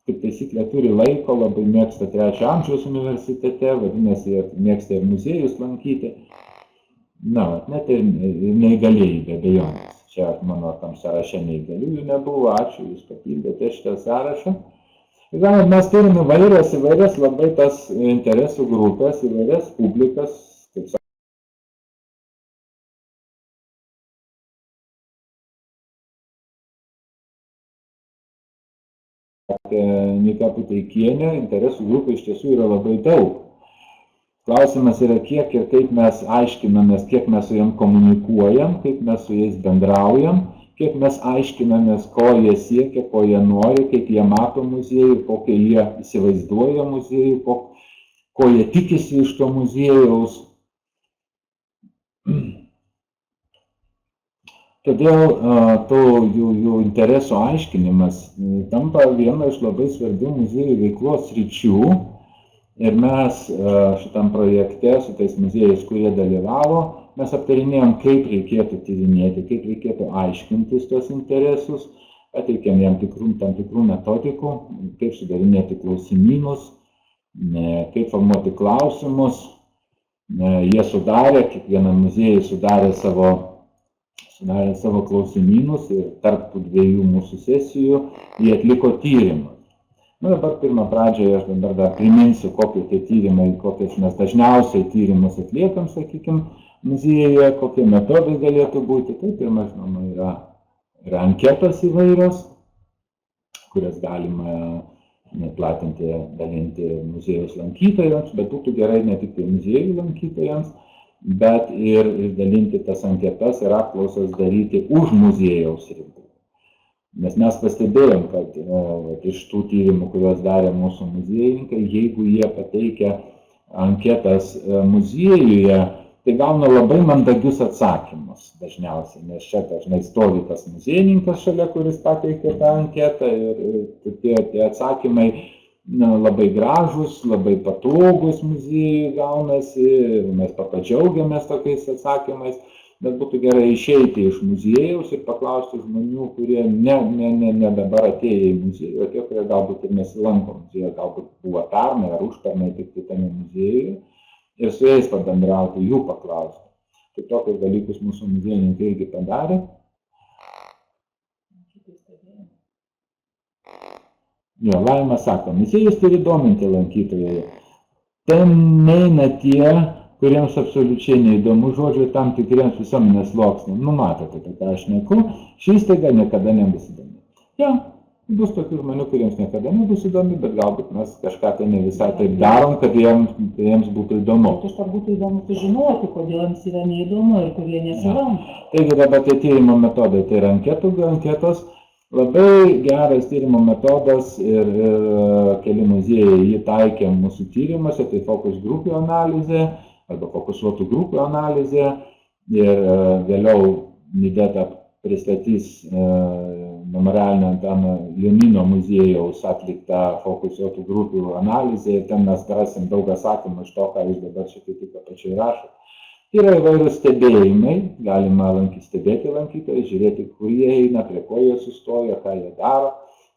kaip taisyklė turi laiko, labai mėgsta trečio amžiaus universitete, vadinasi, jie mėgsta ir muziejus lankyti. Net ir neįgalėjai, be abejonės. Čia mano tam sąraše neįgaliųjų nebuvo, ačiū, jūs papildėte šitą sąrašą. Mes turime įvairias labai tas interesų grupės, įvairias publikas, kaip sakė Nika Puteikienė, interesų grupė iš tiesų yra labai daug. Klausimas yra, kiek ir kaip mes aiškinamės, kiek mes su jiem komunikuojam, kaip mes su jais bendraujam, kiek mes aiškinamės, ko jie siekia, ko jie nori, kaip jie mato muziejų, kokie jie įsivaizduoja muziejų, ko jie tikisi iš to muziejaus. Todėl to jų interesų aiškinimas tampa viena iš labai svarbių muziejų veiklos sričių. Ir mes šitam projekte su tais muziejais, kurie dalyvavo, mes aptarinėjom, kaip reikėtų tyrinėti, kaip reikėtų aiškintis tos interesus, pateikėm jam tam tikrų metodikų, kaip sudarinėti klausimynus, kaip formuoti klausimus. Jie sudarė, kiekvieną muziejų sudarė savo klausimynus ir tarp tų dviejų mūsų sesijų jie atliko tyrimus. Dabar pirmą pradžioje aš dabar dar priminsiu, kokie tie tyrimai, kokius mes dažniausiai tyrimus atliekam, sakykime, muziejuje, kokie metodai galėtų būti. Tai pirmas, žinoma, yra anketos įvairios, kurias galima platinti, dalinti muziejus lankytojams, bet būtų gerai ne tik tai muziejų lankytojams, bet ir dalinti tas anketas ir apklausas daryti už muziejaus ribų. Nes mes pastebėjom, kad iš tų tyrimų, kuriuos darė mūsų muziejininkai, jeigu jie pateikia anketas muziejuje, tai gauna labai mandagius atsakymus dažniausiai, nes čia dažnai stovi tas muziejininkas šalia, kuris pateikė tą anketą ir tie atsakymai labai gražus, labai patogus muziejui gaunasi, mes džiaugiamės tokiais atsakymais. Bet būtų gerai išeiti iš muziejaus ir paklausti žmonių, kurie ne dabar atėjo į muziejų, o tie, kurie galbūt ir nesilanko muziejuje, galbūt buvo pernai ar užpernai tik tame muziejuje, ir su jais pabendrauti, jų paklausti. Tai tokius dalykus mūsų muziejininkai irgi padarė. Jo, Laima sako, muziejus turi dominti lankytojai. ten neina tie, kuriems absoliučiai neįdomu, žodžiu, tam tikriems visuomenės sluoksniams. Nu, matote, apie ką aš šneku, ši įstaiga niekada nebus įdomi. Ja, bus tokių žmonių, kuriems niekada nebus įdomi, bet galbūt mes kažką tai ne visai taip darom, kad jiems būtų įdomu. Kažką būtų įdomu sužinoti, kodėl jiems yra neįdomu ir kurie nesilanko. Taigi dabar tie tyrimo metodai, tai yra anketos. Labai geras tyrimo metodas ir keli muziejai jį taikė mūsų tyrimuose, tai fokus grupių analizė arba fokusuotų grupių analizė ir vėliau Nideta pristatys Memorialinio Antano Jonino muziejaus atliktą fokusuotų grupių analizę ir ten mes rasim daug atsakymų iš to, ką jūs dabar šiek tiek apačiai rašote. Yra įvairūs stebėjimai, galima stebėti lankytojai, žiūrėti, kur jie eina, prie ko jie sustoja, ką jie daro.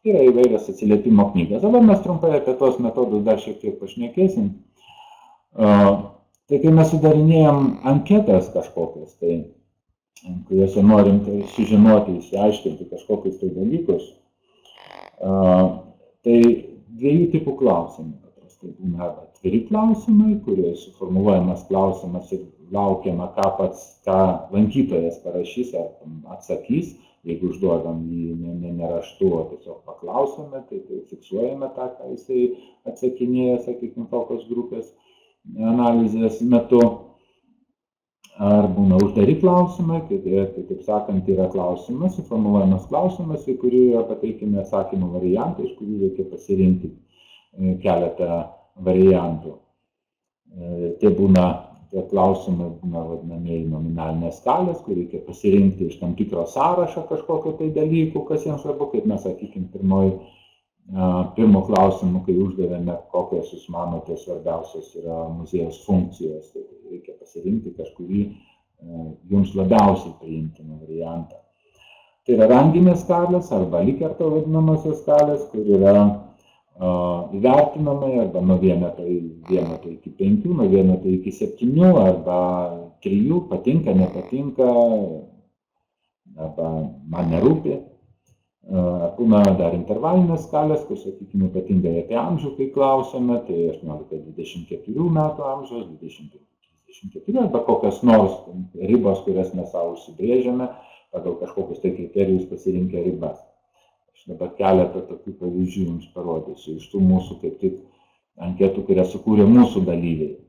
Yra įvairios atsiliepimo knygas. Dabar mes trumpai apie tos metodus dar šiek tiek pašnekėsim. Tai kai mes sudarinėjom anketas kažkokias, tai kuriuose norim sužinoti, išsiaiškinti kažkokius tai dalykus, tai dviejų tipų klausimai. Tai būna atviri klausimai, kurie suformuluojamas klausimas ir laukiama, ką lankytojas parašys ar atsakys. Jeigu užduodam jį ne raštu, o tiesiog paklausome, tai fiksuojame tą, ką jisai atsakinėja, sakykime, tokios grupės analizės metu. Ar būna uždari klausimai, tai taip sakant yra klausimas, suformuluojamas klausimas, į kurį yra pateikimi atsakymų variantai, iš kurių reikia pasirinkti keletą variantų. Tai būna klausimai, vadinamieji nominalinės skalės, kur reikia pasirinkti iš tam tikro sąrašo kažkokio tai dalykų, kas jiems svarbu, kaip mes, sakykime, pirmo klausimu, kai uždavėme, kokios jūs manote svarbiausios yra muziejaus funkcijos, tai reikia pasirinkti kažkurį jums labiausiai priimtiną variantą. Tai yra ranginės skalės arba Likerto vadinamosios skalės, kur yra įvertinamai arba nuo vieneto iki 5, nuo vieneto iki 7 arba 3, patinka, nepatinka, arba man nerūpi. Būna dar intervalinės skalės, kur, sakykime, ypatingai apie amžių, kai klausome, tai 18-24 metų amžiaus, 20-24 arba kokias nors ribos, kurias mes savo užsibrėžiame, pagal kažkokius tai kriterijus pasirinkę ribas. Aš dabar keletą tokių pavyzdžių jums parodysiu iš tų mūsų kaip tik anketų, kurias sukūrė mūsų dalyviai.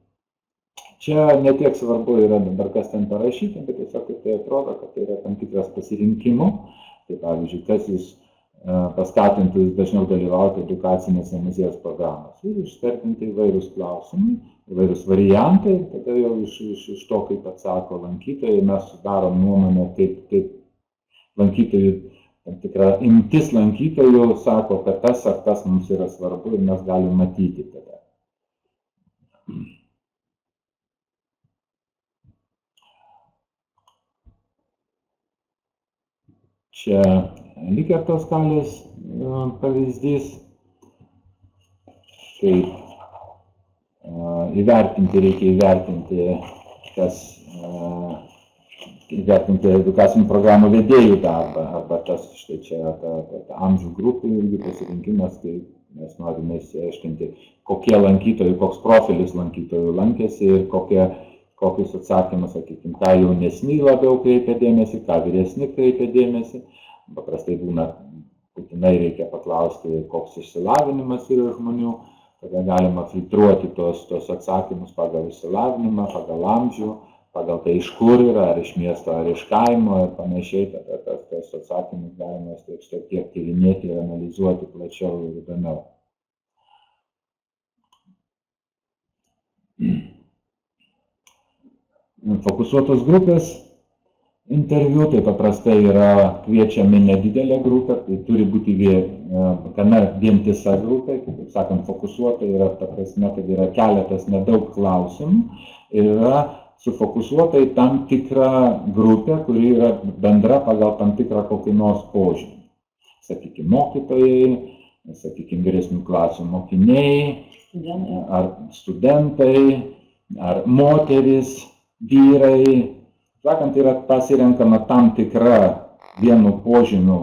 Čia netiek svarbu yra dabar kas ten parašyti, bet tiesiog tai atrodo, kad tai yra tam tikras pasirinkimo. Tai pavyzdžiui, kas jūs paskatintų jūs dažniau dalyvauti edukacinėse muziejaus programose ir ištartinti įvairius klausimai, įvairius variantai, tada jau iš to, kaip atsako lankytojai, mes sudarom nuomonę, kaip lankytojų, tam tikra imtis lankytojų sako, kad tas ar tas mums yra svarbu ir mes galim matyti tada. Čia Likerto skalės pavyzdys, kaip reikia įvertinti, įvertinti edukacinių programų vedėjų darbą, arba tas, štai čia amžių grupių irgi pasirinkimas, kai mes norime išsiaiškinti, kokie lankytojai, koks profilis lankytojų lankėsi ir kokius atsakymus, sakykime, ką jaunesni labiau kreipia dėmesį, ką vyresni kreipia dėmesį. Paprastai būtinai reikia paklausti, koks išsilavinimas yra žmonių, tada galima filtruoti tos atsakymus pagal išsilavinimą, pagal amžių, pagal tai iš kur yra, ar iš miesto, ar iš kaimo ir panašiai, tada tos atsakymus galima šiek tiek tyrinėti ir analizuoti plačiau ir įdomiau. Fokusuotos grupės interviu, tai paprastai yra kviečiami nedidelė grupė, tai turi būti gana vientisa grupė, kaip sakant, fokusuota yra ta prasme, kad yra keletas nedaug klausimų ir yra sufokusuota į tam tikrą grupę, kuri yra bendra pagal tam tikrą kokį nors požymį. Sakykime, mokytojai, sakykime, vyresnių klasių mokiniai, ar studentai, ar moteris, vyrai. Sakant, yra pasirenkama tam tikra vienu požymiu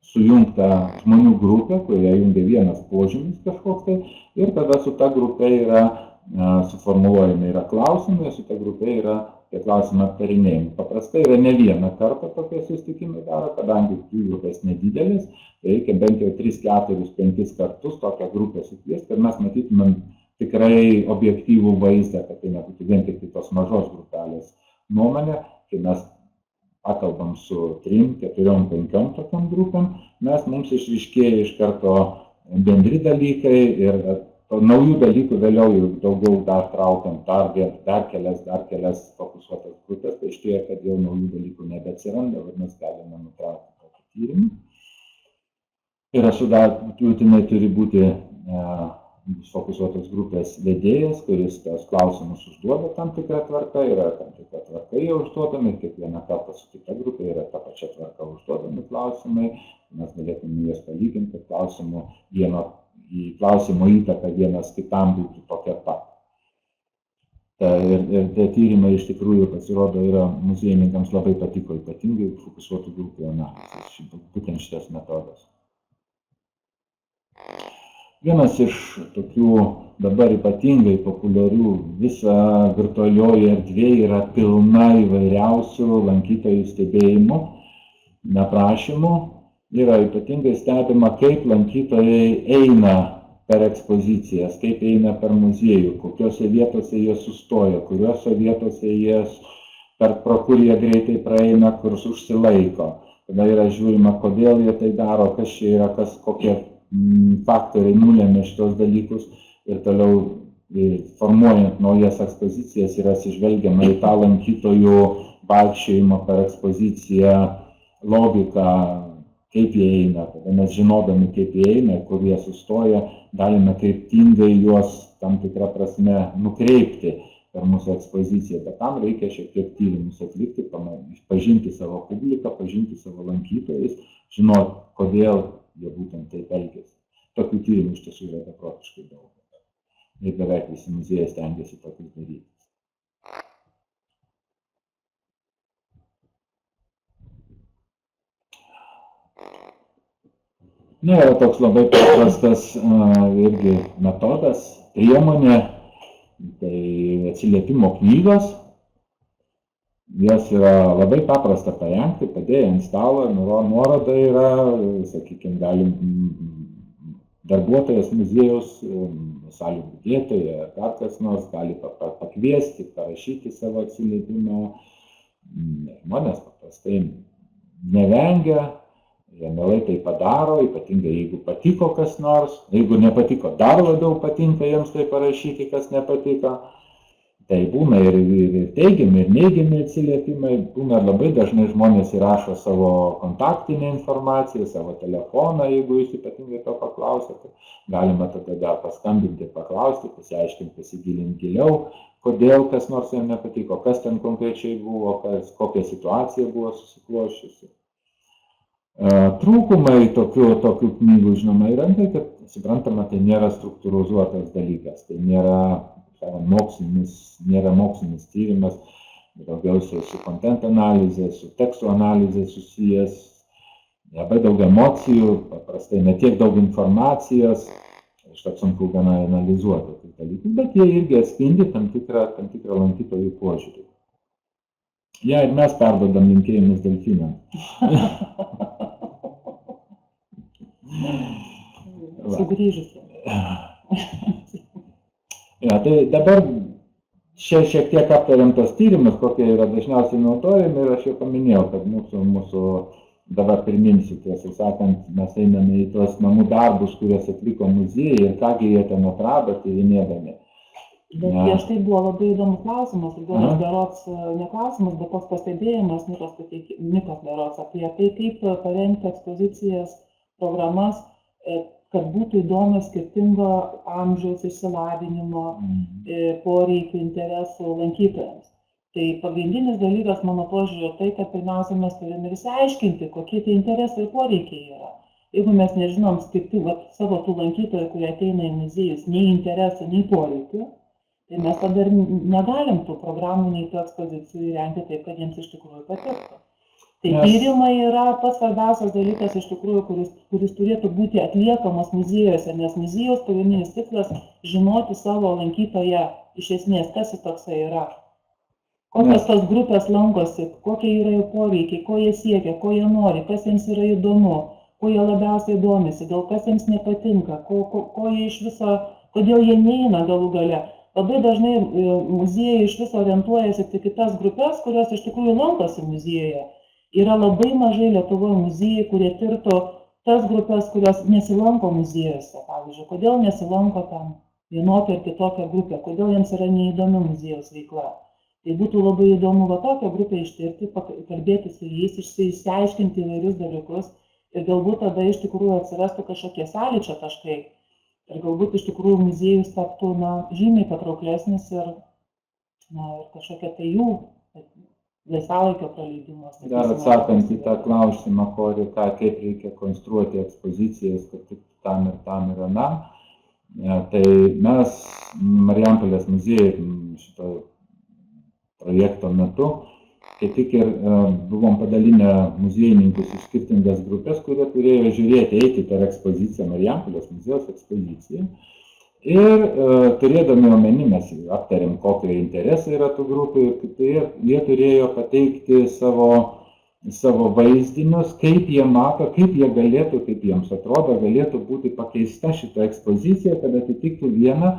sujungta žmonių grupė, kurioje jungia vienas požymis kažkoks tai, ir tada su ta grupė yra suformuluojami yra klausimai, su ta grupė yra tie klausimai aptarinėjami. Paprastai yra ne vieną kartą tokie susitikimai daro, kadangi jų grupės nedidelis, tai reikia bent jau 3, 4, 5 kartus tokią grupę sukviesti ir mes matytumėm tikrai objektyvų vaizdą, kad tai nebūtų vien tik tos mažos grupelės nuomonė, kai mes pakalbam su 3, 4, 5 tokiam grupėm, mums išryškėja iš karto bendri dalykai ir naujų dalykų vėliau jau daugiau dar traukiam, dar kelias fokusuotas grupės, tai iškėja, kad jau naujų dalykų nebeatsiranda, vadinasi galime nutraukti tokį tyrimą. Ir būtinai turi būti fokusuotos grupės vedėjas, kuris tos klausimus užduoda tam tikrą tvarką, yra tam tikra tvarka jie užduodami, kiekvieną kartą su kita grupė yra ta pačia tvarka užduodami klausimai, mes galėtume juos palyginti, kad į klausimo įtaką vienas kitam būtų tokia pat. Ir tie tyrimai iš tikrųjų pasirodo yra muziejininkams labai patiko, ypatingai fokusuotų grupių analizės, būtent šitas metodas. Vienas iš tokių dabar ypatingai populiarių visa virtualioji erdvė yra pilna įvairiausių lankytojų stebėjimų, aprašymų. Yra ypatingai stebima, kaip lankytojai eina per ekspozicijas, kaip eina per muziejų, kokiose vietose jie sustoja, kuriuose vietose jie pro kur jie greitai praeina, kur užsilaiko. Tada yra žiūrima, kodėl jie tai daro, kas čia yra, kokie faktoriai nulėmė šitos dalykus ir toliau formuojant naujas ekspozicijas yra atsižvelgiama į tą lankytojų vaikščiojimo per ekspoziciją logiką, kaip jie eina. Tada mes žinodami, kaip jie eina, kur jie sustoja, galime kryptingai juos tam tikrą prasme nukreipti per mūsų ekspoziciją. Bet tam reikia šiek tiek tyrimus atlikti, pažinti savo publiką, pažinti savo lankytojus, žinoti, kodėl jie būtent taip elgiasi. Tokių tyrimų iš tiesų yra beprotiškai daug. Ir beveik visi muziejai stengiasi tokius daryti. Yra toks labai paprastas irgi metodas, priemonė, tai atsiliepimo knygos. Jas yra labai paprasta parengti, padėję ant stalo, nuoroda yra, sakykime, galim darbuotojas muziejaus, salių budėtoja, dar kas nors gali pakviesti, parašyti savo atsiliepimą. Žmonės paprastai nevengia, jie mielai tai padaro, ypatingai jeigu patiko kas nors, jeigu nepatiko, dar labiau patinka jiems tai parašyti, kas nepatiko. Tai būna ir teigiami, ir neigiami atsiliepimai, būna labai dažnai žmonės įrašo savo kontaktinę informaciją, savo telefoną, jeigu jūs ypatingai to paklausėte. Galima tada dar paskambinti, paklausti, pasiaiškinti, pasigilinti giliau, kodėl kas nors jam nepatiko, kas ten konkrečiai buvo, kokia situacija buvo susikloščiusi. Trūkumai tokių knygų, žinoma, yra tai, kad, suprantama, tai nėra struktūrizuotas dalykas, tai nėra mokslinis tyrimas, daugiausiai su content analizė, su tekstų analizė susijęs, labai daug emocijų, paprastai netiek daug informacijos, užtat sunku gana analizuoti tai dalykus, bet jie irgi atspindi tam tikrą lankytojų požiūrį. Ja, ir mes perdodam linkėjimus delfinams. Sugrįžusi. Tai dabar šiek tiek aptariam tos tyrimus, kokie yra dažniausiai naudojami ir aš jau paminėjau, kad mūsų dabar priminsiu, tiesą sakant, mes einame į tos namų darbus, kuriuos atliko muziejai ir kągi jie ten atrado, tyrinėdami. Bet prieš tai buvo labai įdomus klausimas, berods ne klausimas, bet toks pastebėjimas, Nikos berods, apie tai, kaip parengti ekspozicijas, programas, kad būtų įdomios skirtingo amžiaus išsilavinimo, poreikių, interesų lankytojams. Tai pagrindinis dalykas mano požiūrio tai, kad pirmiausia mes turime išsiaiškinti, kokie tie interesai ir poreikiai yra. Jeigu mes nežinom savo tų lankytojų, kurie ateina į muziejus, nei interesų, nei poreikių, tai mes tada negalim tų programų, nei tų ekspozicijų įrengti taip, kad jiems iš tikrųjų patiktų. Tai tyrimai yra pats svarbiausias dalykas iš tikrųjų, kuris turėtų būti atliekamas muziejuose, nes muziejaus pagrindinis tikslas žinoti savo lankytoją iš esmės, kas jis toksai yra. Kokios tos grupės lankosi, kokie yra jų poreikiai, ko jie siekia, ko jie nori, kas jiems yra įdomu, kuo jie labiausiai domisi, dėl kas jiems nepatinka, ko jie iš viso, kodėl jie neina galų gale. Labai dažnai muziejai iš viso orientuojasi tik į tas grupės, kurios iš tikrųjų lankosi muziejuje. Yra labai mažai Lietuvoje muziejai, kurie tirtų tas grupės, kurios nesilanko muziejuose. Pavyzdžiui, kodėl nesilanko ten vienokia ir kitokia grupė, kodėl jiems yra neįdomi muziejaus veikla. Tai būtų labai įdomu va tokią grupę ištirti, kalbėti su jais, išsiaiškinti įvairius dalykus ir galbūt tada iš tikrųjų atsirastų kažkokie sąlyčio taškai ir galbūt iš tikrųjų muziejus taptų žymiai patrauklesnis ir kažkokia tai jų laisvalaikio praleidimas. Dar atsakant į tą klausimą, kaip reikia konstruoti ekspozicijas, kad tik tam ir anam, tai mes Marijampolės muziejuje šito projekto metu, kai tik ir buvom padalinę muziejininkus į skirtingas grupės, kurie turėjo žiūrėti, eiti per ekspoziciją, Marijampolės muziejaus ekspoziciją. Ir turėdami omeny, mes aptarėm, kokie interesai yra tų grupių, jie turėjo pateikti savo vaizdinius, kaip jie mato, kaip jie galėtų, kaip jiems atrodo, galėtų būti pakeista šita ekspozicija, kad atitiktų vieną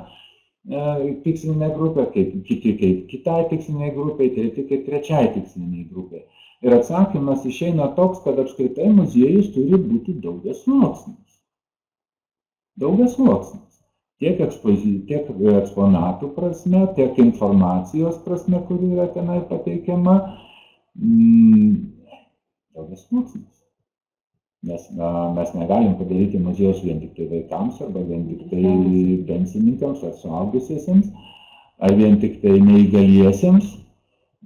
tikslinę grupę, kiti kaip kitai tiksliniai grupiai, treti kaip trečiai tiksliniai grupiai. Ir atsakymas išeina toks, kad apskritai muziejus turi būti daugiasluoksnis. Daugiasluoksnis. Tiek eksponatų prasme, tiek informacijos prasme, kuri yra tenai pateikiama, daugiasluoksnis. Mes negalim padaryti muziejaus vien tik tai vaikams, arba vien tik tai pensininkams ar suaugusiesiems, ar vien tik tai neįgaliesiems.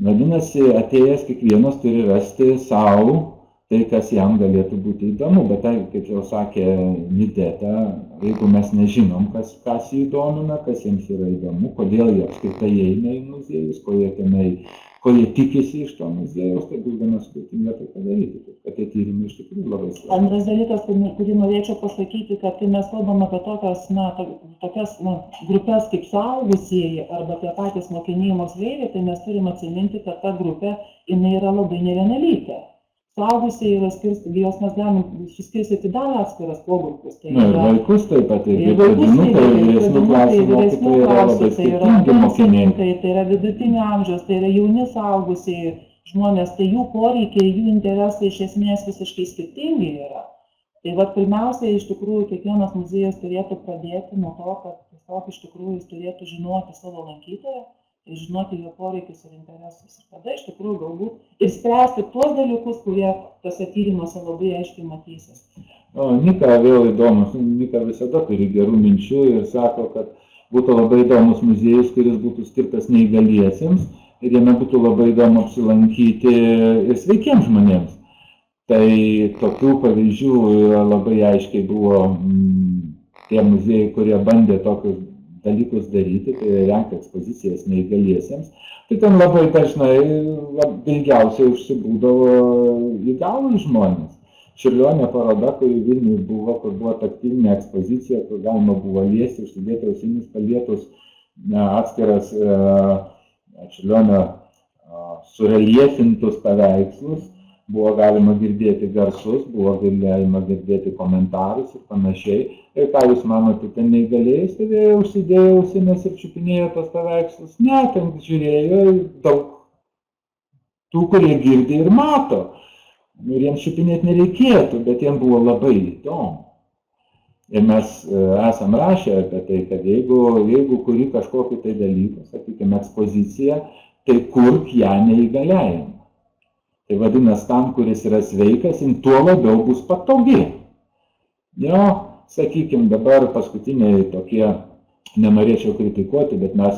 Vadinasi, atėjęs kiekvienas turi rasti savo tai, kas jam galėtų būti įdomu, bet tai, kaip jau sakė Nideta, jeigu mes nežinom, kas jį įdomina, kas jiems yra įdomu, kodėl jie apskritai eina į muziejus, ko jie tikisi iš to muziejaus, tai bus gana sudėtinga tai padaryti, kad tie tyrimai iš tikrųjų labai svarbu. Antras dalykas, kurį norėčiau pasakyti, kad kai mes kalbam apie tokias grupės kaip suaugusieji arba apie patys mokiniai moksleiviai, tai mes turim atsiminti, kad ta grupė jinai yra labai nevienalytė. Suaugusieji yra skirstyti, jos mes galim suskirstyti dar atskiras pogrupus. Ir vaikus taip pat, ir pradinukai, ir vyresnių klasių mokytojai yra labai skirtingi mokiniai. Tai yra vidutinio amžiaus, tai yra jauni suaugusieji žmonės, tai jų poreikiai, jų interesai iš esmės visiškai skirtingi yra. Tai vat pirmiausia, iš tikrųjų, kiekvienas muziejus turėtų pradėti nuo to, kad tiesiog iš tikrųjų jis turėtų žinoti savo lankytoją, ir žinoti jo poreikius ir interesus. Ir tada iš tikrųjų galbūt ir spręsti tuos dalykus, kurie tose tyrimuose labai aiškiai matysis. Nika vėl įdomus, Nika visada turi gerų minčių ir sako, kad būtų labai įdomus muziejus, kuris būtų skirtas neįgaliesiems ir jame būtų labai įdomu apsilankyti ir sveikiems žmonėms. Tai tokių pavyzdžių labai aiškiai buvo tie muziejai, kurie bandė tokius dalykus daryti, tai rengti ekspozicijas neįgaliesiems. Tai ten labai dažnai ilgiausiai užsibūdavo įgalūs žmonės. Čiurlionio paroda, kuri Vilniuje buvo, kur buvo taktilinė ekspozicija, kur galima buvo liesti, užsidėti ausinius palietus atskiras Čiurlionio sureliefintus paveikslus. Buvo galima girdėti garsus, buvo galima girdėti komentarus ir panašiai. Ir ką jūs manote, ten neįgalėjai stovėjo, užsidėjo ausines ir čiupinėjo tos paveikslus? Ne, ten žiūrėjo daug tų, kurie girdi ir mato. Ir jiems čiupinėti nereikėtų, bet jiems buvo labai įdomu. Ir mes esam rašę apie tai, kad jeigu kuri kažkokį tai dalyką, sakykime, ekspoziciją, tai kurk ją neįgaliajam. Tai vadinasi, tam, kuris yra sveikas, tuo labiau bus patogi. Jo, sakykime, dabar paskutiniai tokie, nenorėčiau kritikuoti, bet mes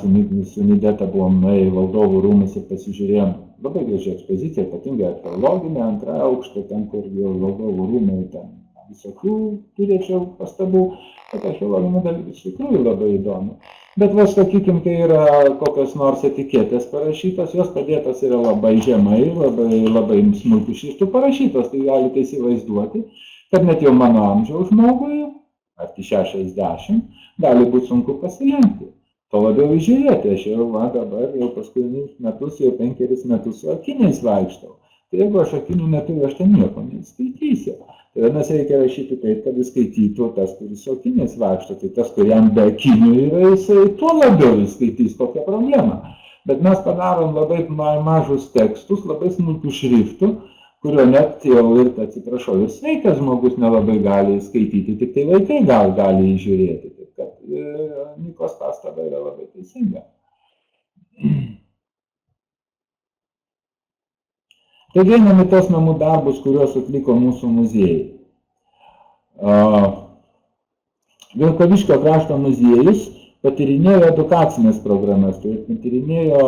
su Nideta buvom nuėję į Valdovų rūmus ir pasižiūrėjom labai gražią ekspoziciją, ypatingai archeologinę, antrą aukštą, ten, kur jau Valdovų rūmai, ten visokių turėčiau pastabų, bet archeologinių dalykų iš tikrųjų labai įdomu. Bet sakykime, kai yra kokios nors etiketės parašytos, jos padėtos yra labai žemai, labai smulkių šriftų parašytos, tai galite įsivaizduoti, kad net jau mano amžiaus žmogui, arti 60, gali būti sunku pasilenkti. To labiau įžiūrėti, aš jau dabar jau paskutinius metus, jau 5 metus su akiniais vaikštau. Tai jeigu aš akinių neturiu, aš ten nieko neskaitysiu. Tai vienas reikia rašyti taip, kad jis skaitytų tas, kuris su akiniais vaikšto, tai tas, kuriam be akinių yra, jisai tuo labiau įskaitys kokią problemą. Bet mes padarom labai mažus tekstus, labai smulkių šriftų, kurio net jau ir, atsiprašau, ir sveikas žmogus nelabai gali skaityti, tik tai vaikai gali įžiūrėti. Taip kad Nikos pastaba yra labai teisinga. Taigi einame tos namų darbus, kuriuos atliko mūsų muziejai. Vilkaviškio krašto muziejus patyrinėjo edukacinės programas, tai patyrinėjo,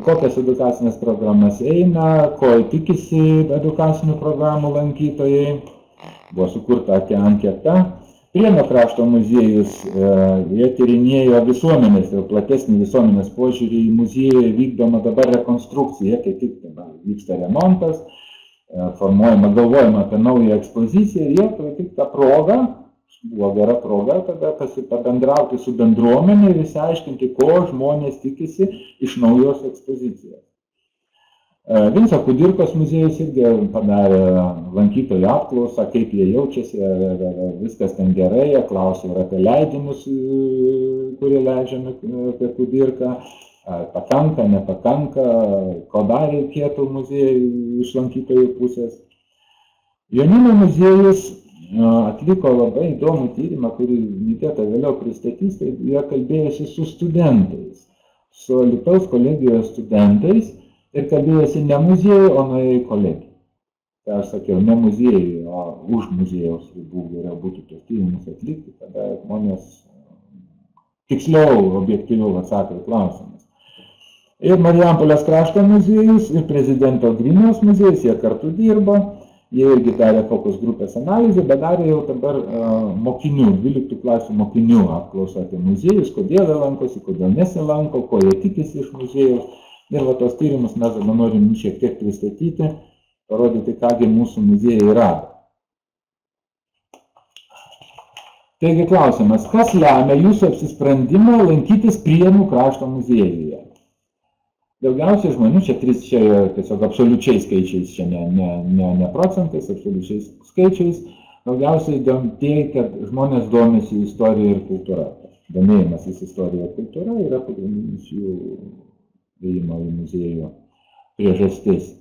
kokias edukacinės programas eina, ko tikisi edukacinių programų lankytojai. Buvo sukurta anketa. Prienų krašto muziejus, jie tyrinėjo visuomenės ir platesnį visuomenės požiūrį į muziejų, vykdoma dabar rekonstrukcija, kai tik vyksta remontas, galvojama apie naują ekspoziciją, jie tik tą progą, buvo gera proga, tada pabendrauti su bendruomenė ir išsiaiškinti, ko žmonės tikisi iš naujos ekspozicijos. Vinco Kudirkos muziejus irgi padarė lankytojų apklausą, kaip jie jaučiasi, viskas ten gerai, jie klausė ir apie leidinius, kurie leidžiami apie Kudirką, pakanka, nepakanka, ko dar reikėtų muziejui iš lankytojų pusės. Jaunimo muziejus atliko labai įdomų tyrimą, kurį Niketa vėliau pristatys, tai jie kalbėjosi su studentais, su Alytaus kolegijos studentais, ir kalbėjosi ne muziejui, o nuėjo į kolegiją. Tai aš sakiau, ne muziejui, o už muziejaus ribų geriau būtų tos tyrimus atlikti, tada žmonės tiksliau, objektyviau atsako į klausimus. Ir Marijampolės krašto muziejus, ir prezidento Griniaus muziejus, jie kartu dirbo, jie irgi darė fokus grupės analizę, bet darė jau dabar mokinių, 12 klasių mokinių apklausą apie muziejus, kodėl jie lankosi, kodėl nesilanko, ko jie tikisi iš muziejaus. Ir tos tyrimus mes dabar norim šiek tiek pristatyti, parodyti, kągi mūsų muziejai rado. Taigi klausimas, kas lemia jūsų apsisprendimą lankytis Prienų krašto muziejuje? Daugiausiai žmonių, čia tiesiog absoliučiais skaičiais, čia ne procentais, absoliučiais skaičiais, daugiausiai tai, kad žmonės domisi istorija ir kultūra. Domėjimasis istorija ir kultūra yra pagrindinis jų įėjimo į muziejų priežastis.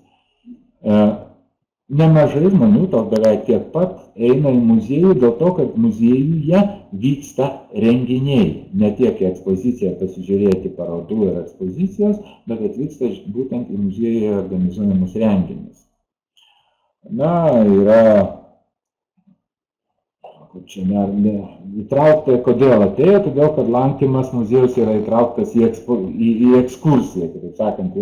Nemažai žmonių, to beveik tiek pat, eina į muziejų dėl to, kad muziejuje vyksta renginiai. Ne tiek į ekspoziciją pasižiūrėti parodų ir ekspozicijos, bet atvyksta būtent į muziejuje organizuojamus renginius. Yra įtraukta, kodėl atėjo, todėl, kad lankymas muziejaus yra įtrauktas į ekskursiją. Kitaip sakant,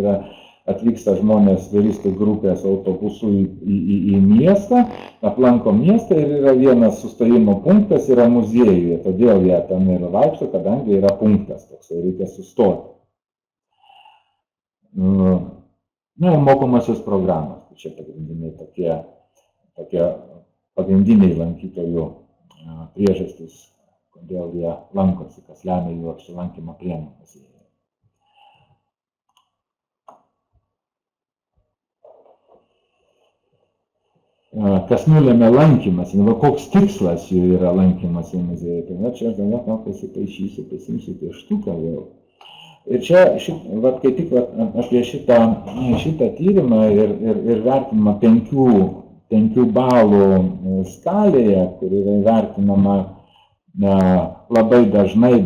atvyksta žmonės turistų grupės autobusu į miestą, aplanko miestą ir yra vienas sustojimo punktas, yra muziejuje, todėl jie ten ir vaikšto, kadangi yra punktas, toks reikia sustoti. Mokomosios programos, čia pagrindiniai tokie pagrindiniai lankytojų priežastis, kodėl jie lankosi, kas lemia jų apsilankymą Prienų muziejuje. Kas nulėmė lankymasi, koks tikslas jų yra lankymas į muziejų. Tai čia aš gal pasipaišysiu, pasimsiu pieštuką vėl. Ir čia, kai tik apie šitą tyrimą ir vertinimą 5 balų skalėje, kur yra vertinama labai dažnai,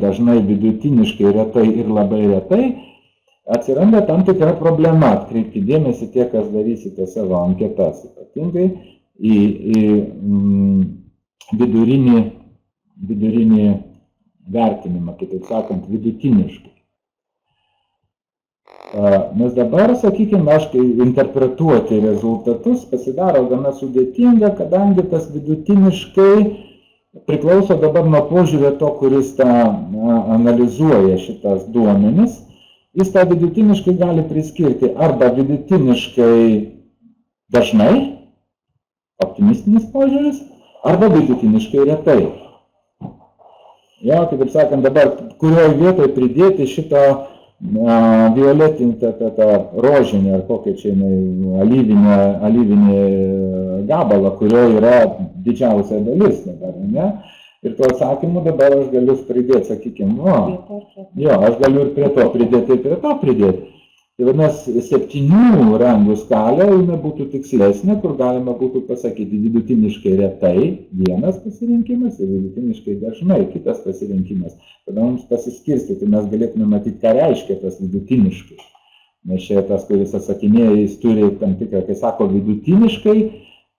vidutiniškai, retai ir labai retai, atsiranda tam tikra problema. Atkreipkite dėmesį tie, kas darysite savo anketas, ypatingai į vidurinį vertinimą, kitaip sakant, vidutiniškai. Nes dabar, sakykime, aš kai interpretuoti rezultatus pasidaro gana sudėtinga, kadangi tas vidutiniškai priklauso dabar nuo požiūrio to, kuris tą analizuoja šitas duomenis. Jis tą vidutiniškai gali priskirti arba vidutiniškai dažnai, optimistinis požiūris, arba vidutiniškai retai. Jo, kitaip sakant, dabar kurioje vietoje pridėti šitą violetinį, tą rožinį ar kokią čia alyvinį gabalą, kurio yra didžiausia dalis dabar, ne? Ir tuo atsakymu dabar aš galiu pridėti, sakykime, aš galiu ir prie to pridėti, ir prie to pridėti. Tai vadinasi, 7 rangų skalė būtų tikslesnė, kur galima būtų pasakyti vidutiniškai retai vienas pasirinkimas ir vidutiniškai dažnai kitas pasirinkimas. Tada mums pasiskirstyti, mes galėtume matyti, ką reiškia tas vidutiniškai. Nes čia tas, kuris atsakinėja, jis turi tam tikrą, kai sako vidutiniškai,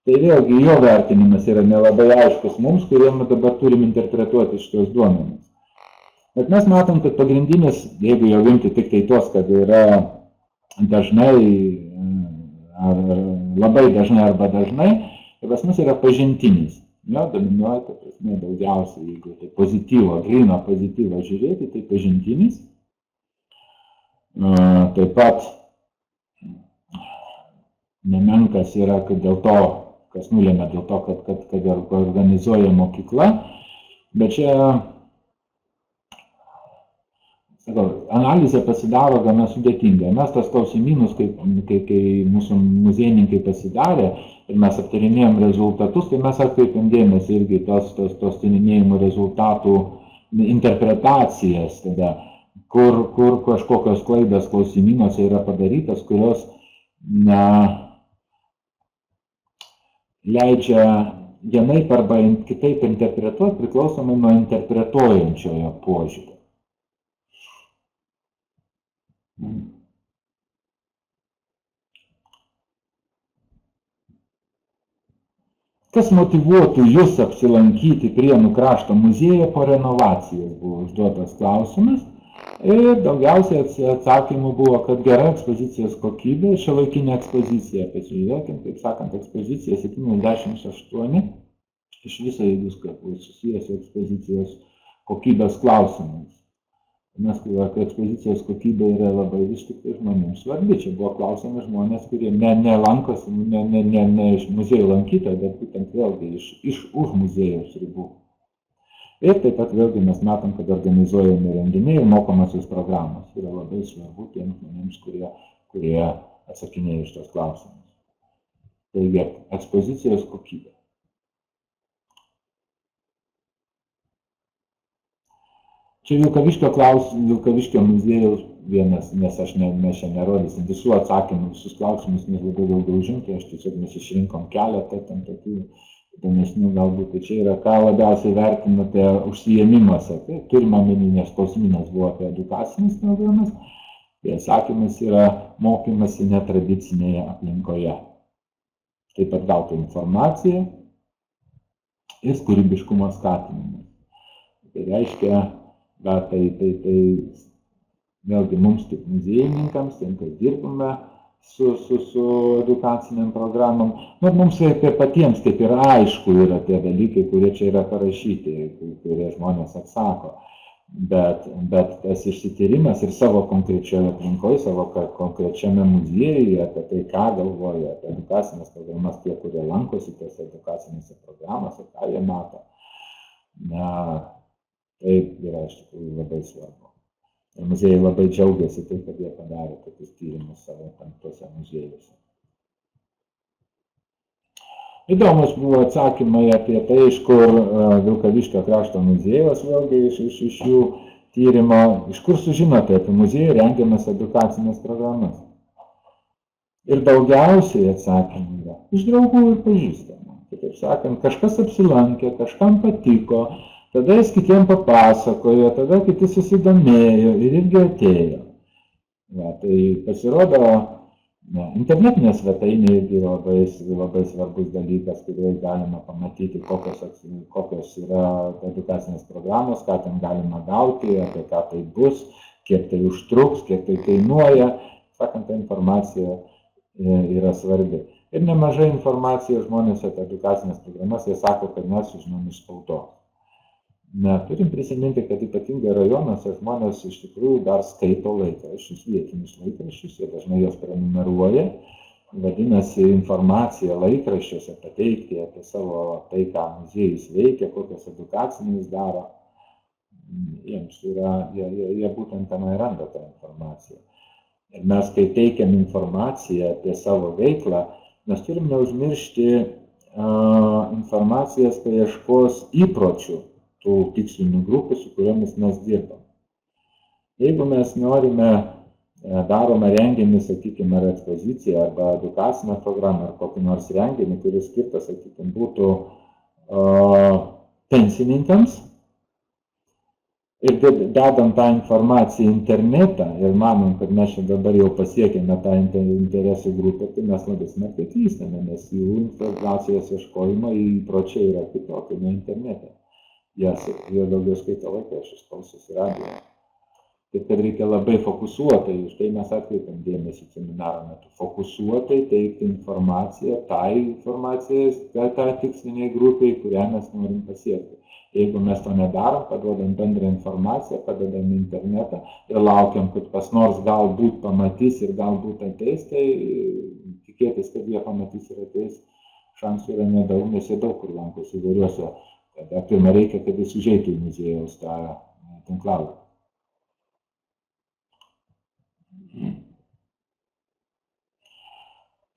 tai vėlgi jo vertinimas yra nelabai aiškus mums, kuriem dabar turim interpretuoti šitos duomenis. Bet mes matom, kad pagrindinis, jeigu jau imti tik tai tos, kad yra dažnai, ar labai dažnai arba dažnai, tai pas mus yra pažintinis. Jo, dominuoja, ta prasme, daugiausiai, jeigu tai pozityvo, gryno pozityvo žiūrėti, tai pažintinis. Taip pat nemenkas yra, kad dėl to, kas nulėmė dėl to, kad organizuoja mokykla, bet čia analizė pasidaro gana sudėtinga. Mes tas klausimynus, kai mūsų muziejininkai pasidarė ir mes aptarinėjom rezultatus, tai mes atkreipėm dėmesį irgi tos tyrinėjimų rezultatų interpretacijas, tada, kur kažkokios klaidos klausimynuose yra padarytas, kurios leidžia vienaip arba kitaip interpretuoti priklausomai nuo interpretuojančiojo požiūrio. Kas motyvuotų jūs apsilankyti Prienų krašto muziejuje po renovacijos, buvo užduotas klausimas. Ir daugiausiai atsakymų buvo, kad gera ekspozicijos kokybė, šiuolaikinė ekspozicija. Pasižiūrėkim, kaip sakant, ekspozicija 78, iš viso jeigu susijęs su ekspozicijos kokybės klausimais. Nes ekspozicijos kokybė yra labai vis tik tai žmonėms svarbi. Čia buvo klausiami žmonės, kurie nelankosi, ne iš muziejų lankytojų, bet būtent vėlgi iš už muziejaus ribų. Ir taip pat vėlgi mes matom, kad organizuojami renginiai ir mokomosios programos yra labai svarbu tiems žmonėms, kurie atsakinėja iš tos klausimus. Taigi, ekspozicijos kokybė. Čia Vilkaviškio muziejaus vienas, nes mes čia nerodysim visų atsakymų, visus klausimus, nes labai daug užimti, aš tiesiog mes išrinkom keletą, ten tokių įdomesnių galbūt. Tai čia yra, ką labiausiai vertinote užsiėmimuose. Tai turime omeny, nes klausimynas buvo apie edukacinis programas, tai atsakymas yra mokymasi netradicinėje aplinkoje. Taip pat gauta informacija ir kūrybiškumo skatinimas. Tai reiškia, bet tai vėlgi mums kaip muziejininkams, tiem, kai dirbame su edukaciniam programom, mums ir patiems kaip ir aišku yra tie dalykai, kurie čia yra parašyti, kurie žmonės atsako. Bet tas išsityrimas ir savo konkrečioje aplinkoje, savo konkrečiame muziejuje, apie tai, ką galvoja, apie edukacinės programas, tie, kurie lankosi tose edukacinėse programose, ką jie mato. Tai yra iš tikrųjų labai svarbu. Ir muziejai labai džiaugiasi tai, kad jie padarė tokius tyrimus savo tose muziejuose. Įdomus buvo atsakymai apie tai, iš kur Vilkaviškio krašto muziejus, vėlgi iš jų tyrimo, iš kur sužinote apie muziejų rengiamas edukacinės programas. Ir daugiausiai atsakymų yra iš draugų ir pažįstamų. Kitaip sakant, kažkas apsilankė, kažkam patiko, tada jis kitiem papasakojo, tada kiti susidomėjo ir irgi atėjo. Tai pasirodo, internetinė svetainė irgi labai svarbus dalykas, kurioje galima pamatyti, kokios yra edukacinės programos, ką ten galima gauti, apie ką tai bus, kiek tai užtruks, kiek tai kainuoja. Sakant, ta informacija yra svarbi. Ir nemažai informacijos žmonės apie edukacinės programas, jie sako, kad mes sužinom iš spaudos. Turim prisiminti, kad ypatingai rajonuose žmonės iš tikrųjų dar skaito laikraščius, vietinius laikraščius, jie dažnai juos prenumeruoja. Vadinasi, informaciją laikraščiuose pateikti apie savo tai, ką muziejus veikia, kokias edukacinius daro. Jiems jie būtent tenai randa tą informaciją. Ir mes, kai teikiam informaciją apie savo veiklą, mes turim neužmiršti informacijos paieškos įpročių tų tikslinių grupių, su kuriomis mes dirbam. Jeigu mes norime, darome renginį, sakykime, ar ekspoziciją, arba edukacinę programą, ar kokį nors renginį, kuris skirtas, sakykime, būtų pensininkams, ir dedam tą informaciją į internetą ir manom, kad mes čia dabar jau pasiekėme tą interesų grupę, tai mes labai smarkiai klystame, nes jų informacijos ieškojimo įpročiai yra kitokie nei internete. Jie daugiau skaito laikraščius, klausosi radijo. Taip, kad reikia labai fokusuotai, už tai mes atkreipiam dėmesį seminaro metu, fokusuotai teikti informaciją, tą tiksliniai grupiai, kurią mes norim pasiekti. Jeigu mes to nedarom, paduodam bendrą informaciją, padedam internetą ir laukiam, kad kas nors galbūt pamatys ir galbūt ateis, tai tikėtis, kad jie pamatys ir ateis, šansų yra nedaug, nes jie daug kur lankosi įvairiuose. Tada pirmą reikia, kad jis užeitų į muziejaus tą tinklalapį.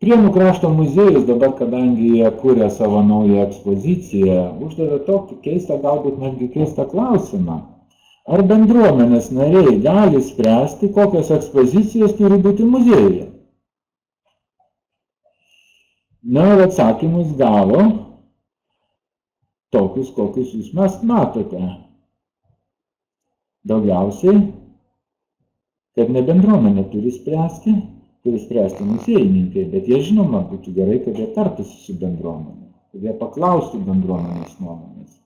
Prienų krašto muziejus dabar, kadangi jie kuria savo naują ekspoziciją, uždavė tokį keistą, galbūt netgi keistą klausimą. Ar bendruomenės nariai gali spręsti, kokios ekspozicijos turi būti muziejuje? Na, ir atsakymus gavo tokius, kokius jūs mes matote. Daugiausiai, kad ne bendruomenė turi spręsti muziejininkai, bet jie žinoma būtų gerai, kad jie tartųsi su bendruomenė, kad jie paklaustų bendruomenės nuomonės.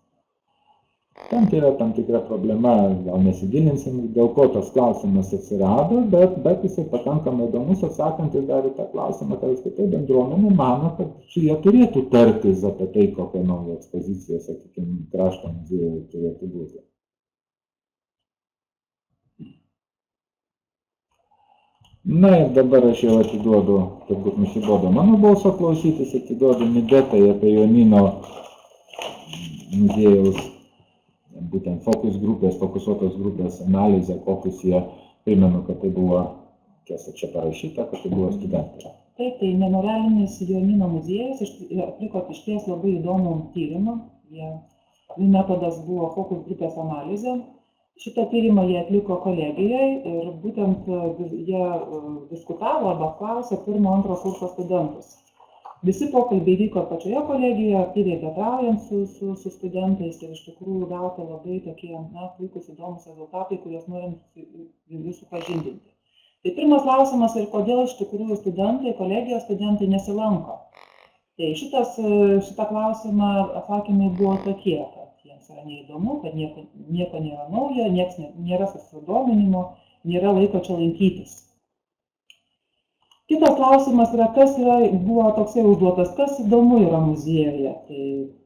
Tam tai yra tam tikra problema, gal nesigilinsim, dėl ko tas klausimas atsirado, bet jisai pakankamai įdomus atsakantis dar į tą klausimą, kad apskritai bendruomenė mano, kad su jie turėtų tartis apie tai, kokią naują ekspoziciją, sakykime, krašto muziejuje turėtų būti. Na ir dabar aš jau atiduodu, turbūt nusibodo mano balso klausytis, atiduodu Midetai apie Jonyno muziejaus būtent fokusuotos grupės analizę, kokius jie, primenu, kad tai buvo, tiesa čia parašyta, kad tai buvo studentai. Taip, tai memorialinis Jonyno muziejus atliko išties labai įdomų tyrimą. Jų metodas buvo fokus grupės analizė. Šitą tyrimą jie atliko kolegijai ir būtent jie diskutavo arba klausė pirmo, antro kurso studentus. Visi pokalbiai vyko pačioje kolegijoje, aktyviai bendraujant su studentais ir iš tikrųjų gauta labai tokie puikūs įdomus rezultatai, kuriuos norim jūs supažindinti. Tai pirmas klausimas ir kodėl iš tikrųjų kolegijos studentai nesilanko. Tai šitą klausimą atsakymai buvo tokie, kad jiems yra neįdomu, kad nieko nėra naujo, nėra susidominimo, nėra laiko čia lankytis. Kitas klausimas yra, buvo toksai užduotas, kas įdomu yra muziejuje. Tai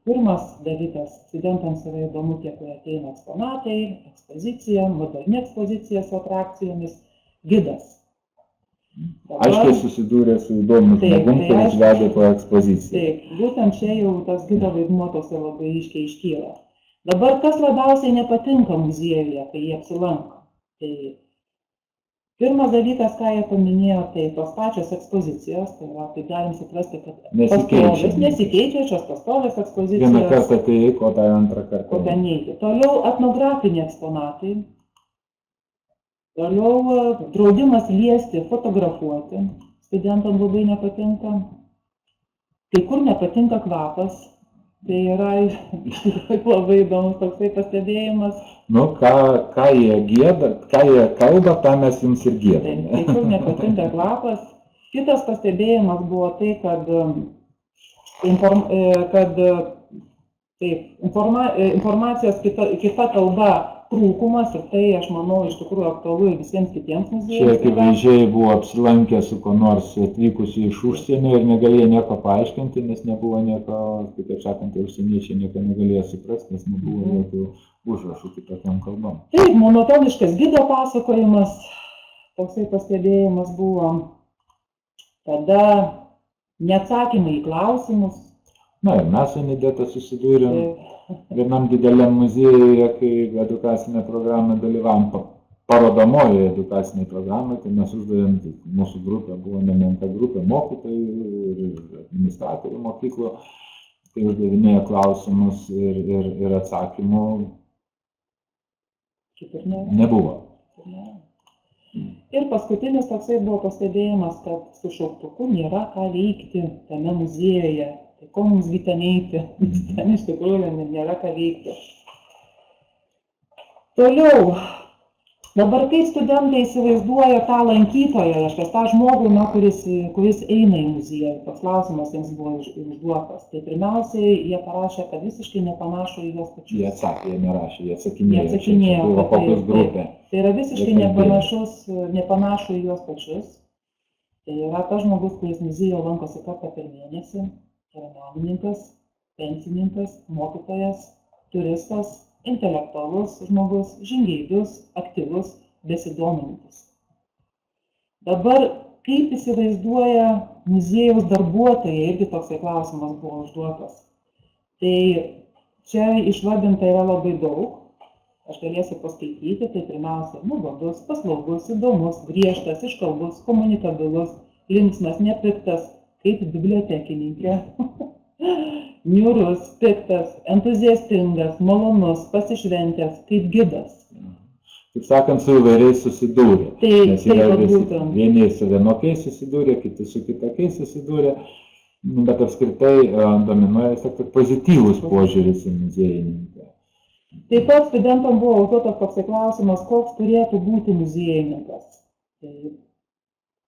pirmas dalykas, studentams yra įdomu tie, kurie ateina eksponatai, ekspozicija, moderni ekspozicija su atrakcijomis, gidas. Aiškiai susidūrė su įdomu žmogum, kuris vedė po ekspoziciją. Taip, būtent čia jau tas gido vaidmuo toks labai aiškiai iškyla. Dabar kas labiausiai nepatinka muziejuje, kai jie apsilanko? Tai pirmas dalykas, ką jie paminėjo, tai tos pačios ekspozicijos, tai yra, kaip galim suprasti, kad nesikeičiančios pastovės ekspozicijos. Vieną kartą atėjai, ko tai antrą kartą. Ko ten neiti. Toliau etnografiniai eksponatai. Toliau draudimas liesti, fotografuoti. Studentam labai nepatinka. Kai kur nepatinka kvapas. Tai yra labai įdomus toksai pastebėjimas. Nu, ką jie kalba, tą mes jums ir giedame. Kai kur nepatinka kvapas. Kitas pastebėjimas buvo tai, kad informacijos kita kalba trūkumas ir tai, aš manau, iš tikrųjų aktualu ir visiems kitiems Čia muziejams. akivaizdžiai buvo apsilankę su ko nors atvykusiu iš užsienio ir negalėjo nieko paaiškinti, nes nebuvo nieko, kaip sakant, užsieniečiai nieko negalėjo suprasti, nes nebuvo jokių užrašų kitokiam kalbom. Taip, monotoniškas gido pasakojimas, toksai pastebėjimas buvo. Tada neatsakymai į klausimus. Na ir mes su Nideta susidūrėm vienam dideliam muziejuje, kai edukacinę programą dalyvavom, parodomojoje edukacinėje programoje, tai mes uždavėm, mūsų grupė buvo nemenka grupė mokytojų ir administratorių mokyklų, tai uždavinėjo klausimus ir atsakymų nebuvo. Ir paskutinis toksai buvo pastebėjimas, kad su šauktuku nėra ką veikti tame muziejuje. Tai ko mumsgi ten eiti, nes ten iš tikrųjų nėra ką veikti. Toliau, dabar kaip studentai įsivaizduoja tą lankytoją, reiškia tą žmogų, kuris eina į muziejų, toks klausimas jiems buvo užduotas. Tai pirmiausiai jie parašė, kad visiškai nepanašu į juos pačius. Jie atsakė, jie nerašė, jie atsakinėjo, buvo kokios grupė. Tai yra visiškai nepanašu į juos pačius. Tai yra tas žmogus, kuris muziejuje lankosi kartą per mėnesį. Tai yra menininkas, pensininkas, mokytojas, turistas, intelektualus žmogus, žingeidus, aktyvus, besidomintis. Dabar kaip įsivaizduoja muziejaus darbuotojai, irgi toksai klausimas buvo užduotas. Tai čia išvardinta yra labai daug, aš galėsiu paskaityti, tai pirmiausia, nuobodus, paslaugus, įdomus, griežtas, iškalbus, komunikabilus, linksmas, nepiktas, kaip bibliotekininkė, niūrus, piktas, entuziastingas, malonus, pasišventęs, kaip gidas. Taip sakant, su įvairiais susidūrė. Nes būtent. Vieni su vienokiais susidūrė, kiti su kitokiais susidūrė, bet apskritai dominuoja pozityvus požiūris į muziejininką. Taip pat studentam buvo užduotas toks klausimas, koks turėtų būti muziejininkas.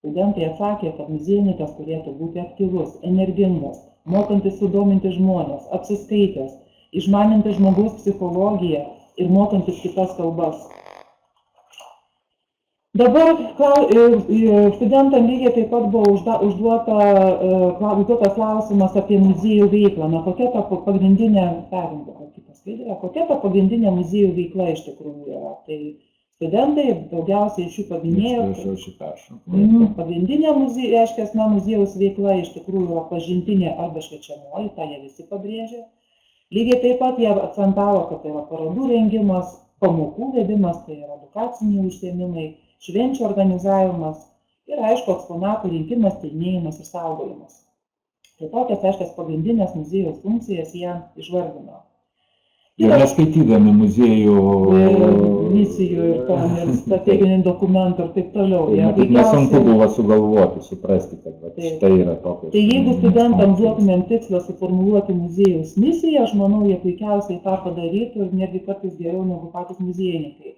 Studentai atsakė, kad muziejininkas turėtų būti aktyvus, energingas, mokantis sudominti žmonės, apsiskaitęs, išmanintis žmogaus psichologiją ir mokantis kitas kalbas. Dabar studentam lygiai taip pat buvo užduotas klausimas apie muziejų veiklą. Na, kokia ta pagrindinė muziejų veikla iš tikrųjų yra. Tai studentai daugiausiai iš jų paminėjo, pagrindinė muziejaus veikla iš tikrųjų yra pažintinė arba šviečiamoji, tą jie visi pabrėžė. Lygiai taip pat jie akcentavo, kad tai yra parodų rengimas, pamokų vedimas, tai yra edukaciniai užsiėmimai, švenčių organizavimas ir, aišku, eksponatų rinkimas, tyrinėjimas ir saugojimas. Tai tokias, aiškias, pagrindinės muziejaus funkcijas jie išvardino. Ir neskaitydami muziejų misijų ir strateginių dokumentų ir taip toliau. Matyt, nesunku buvo sugalvoti, suprasti, kad štai yra tokios. Tai jeigu studentams duotumėm tikslą suformuluoti muziejaus misiją, aš manau, jie puikiausiai tą padarytų ir netgi kartais geriau negu patys muziejininkai.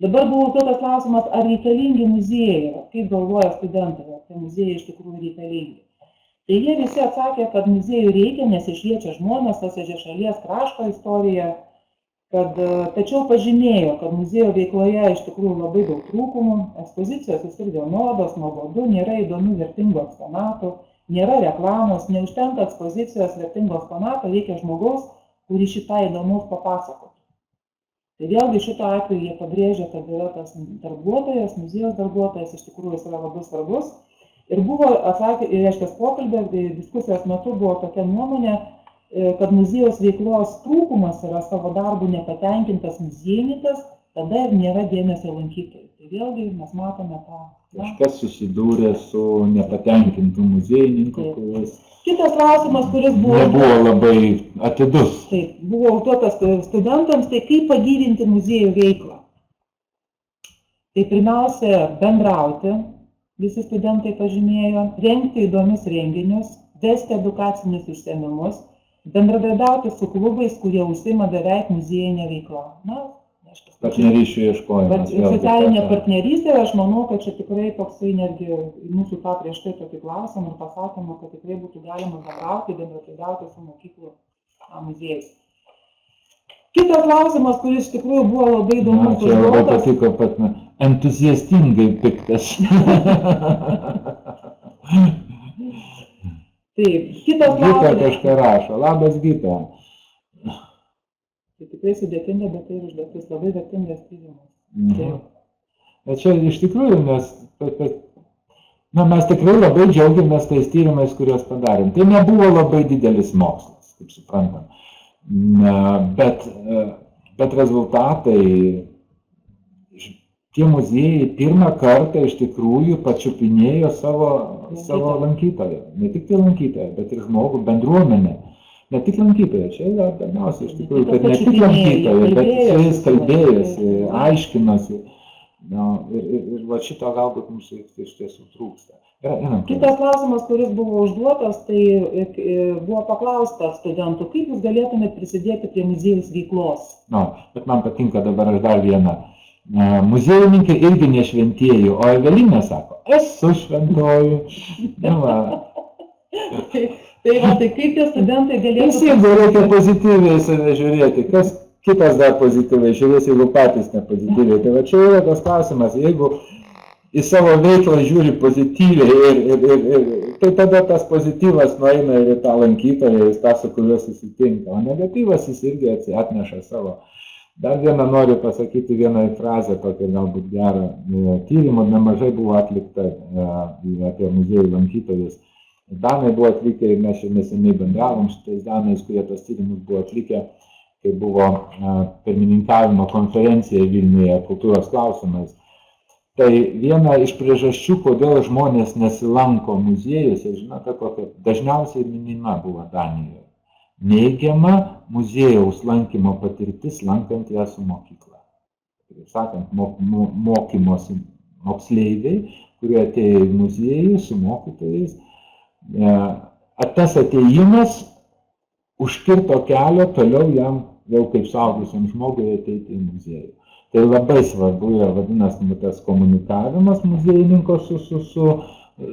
Dabar buvo užduotas klausimas, ar reikalingi muziejai, kaip galvoja studentai, ar tie muziejai iš tikrųjų reikalingi. Tai jie visi atsakė, kad muziejų reikia, nes išliečia žmonės, atsežė šalies krašto istoriją, tačiau pažymėjo, kad muziejų veikloje iš tikrųjų labai daug trūkumų, ekspozicijos visur vienodos, nuobodu, nėra įdomių vertingų eksponatų, nėra reklamos, neužtenka ekspozicijos vertingo eksponato, reikia žmogaus, kurį šitą įdomus papasakotų. Tai vėlgi šito atveju jie pabrėžia, kad yra tas darbuotojas, muziejaus darbuotojas iš tikrųjų yra labai svarbus. Ir buvo reiškias pokalbė, diskusijos metu buvo tokia nuomonė, kad muziejaus veiklos trūkumas yra savo darbų nepatenkintas muziejininkas, tada ir nėra dėmesio lankytojų. Tai vėlgi mes matome tą. Kažkas susidūrė su nepatenkintų muziejininku, kuris kitas klausimas, kuris nebuvo labai atidus. Taip, buvo užduotas studentams, tai kaip pagyvinti muziejų veiklą. Tai pirmiausia, bendrauti. Visi studentai pažymėjo, rengti įdomius renginius, vesti edukacinius užsiėmimus, bendradarbiauti su klubais, kurie užsiima beveik muziejinę veiklą. Partnerysčių ieškojimas. Socialinė partnerystė, aš manau, kad čia tikrai toksai netgi mūsų tą prieš tai tokį klausimą ir pasakymą, kad tikrai būtų galima bendrauti su mokyklų muziejais. Kitas klausimas, kuris iš tikrųjų buvo labai įdomus. Čia labai patiko pat entuziastingai piktas. Taip, kitas Gita klausimas. kažką rašo. Labas, Gita. Tai tikrai sudėtinga, bet tai užduotis labai vertingas tyrimas. Bet čia iš tikrųjų mes tikrai labai džiaugiamės tais tyrimais, kuriuos padarėm. Tai nebuvo labai didelis mokslas, kaip suprantam. Bet rezultatai, tie muziejai pirmą kartą iš tikrųjų pačiupinėjo savo lankytoją. Ne tik tai lankytoją, bet ir žmogų, bendruomenę. Ne tik lankytoją, čia yra pirmiausia iš tikrųjų, kad ne tik lankytoją, bet su jais kalbėjosi, aiškinosi. Ir va šito galbūt mums iš tiesų trūksta. Kitas klausimas, kuris buvo užduotas, tai buvo paklausta studentų, kaip jūs galėtumėte prisidėti prie muziejaus veiklos? Bet man patinka dabar aš dar vieną. Muziejininkai irgi ne šventieji, o Evelinė sako, esu šventoji. Tai kaip tie studentai galėtų... Jeigu reikia pozityviai save žiūrėti, kas kitas dar pozityviai žiūrės, jeigu patys nepozityviai. Tai va čia yra tas klausimas, jeigu į savo veiklą žiūri pozityviai, tai tada tas pozityvas nueina ir į tą lankytoją, į tą, su kuriuo susitinka. O negatyvas jis irgi atneša savo. Dar vieną noriu pasakyti vieną frazę, tokią galbūt gerą. Tyrimų nemažai buvo atlikta apie muziejų lankytojus. Danai buvo atlikę ir mes čia neseniai bendravom su tais danais, kurie tos tyrimus buvo atlikę, kai buvo pirmininkavimo konferencija Vilniuje kultūros klausimais. Tai viena iš priežasčių, kodėl žmonės nesilanko muziejuose, žinote, kokia dažniausiai minima buvo Danijoje. Neigiama muziejaus lankymo patirtis lankant ją su mokykla. Taip sakant, mokymosi moksleiviai, kurie atėjo į muziejų su mokytojais, tas atėjimas užkirto kelio toliau jam, jau kaip suaugusiam žmogui, ateiti į muziejų. Tai labai svarbu yra, vadinasi, tas komunikavimas muziejininko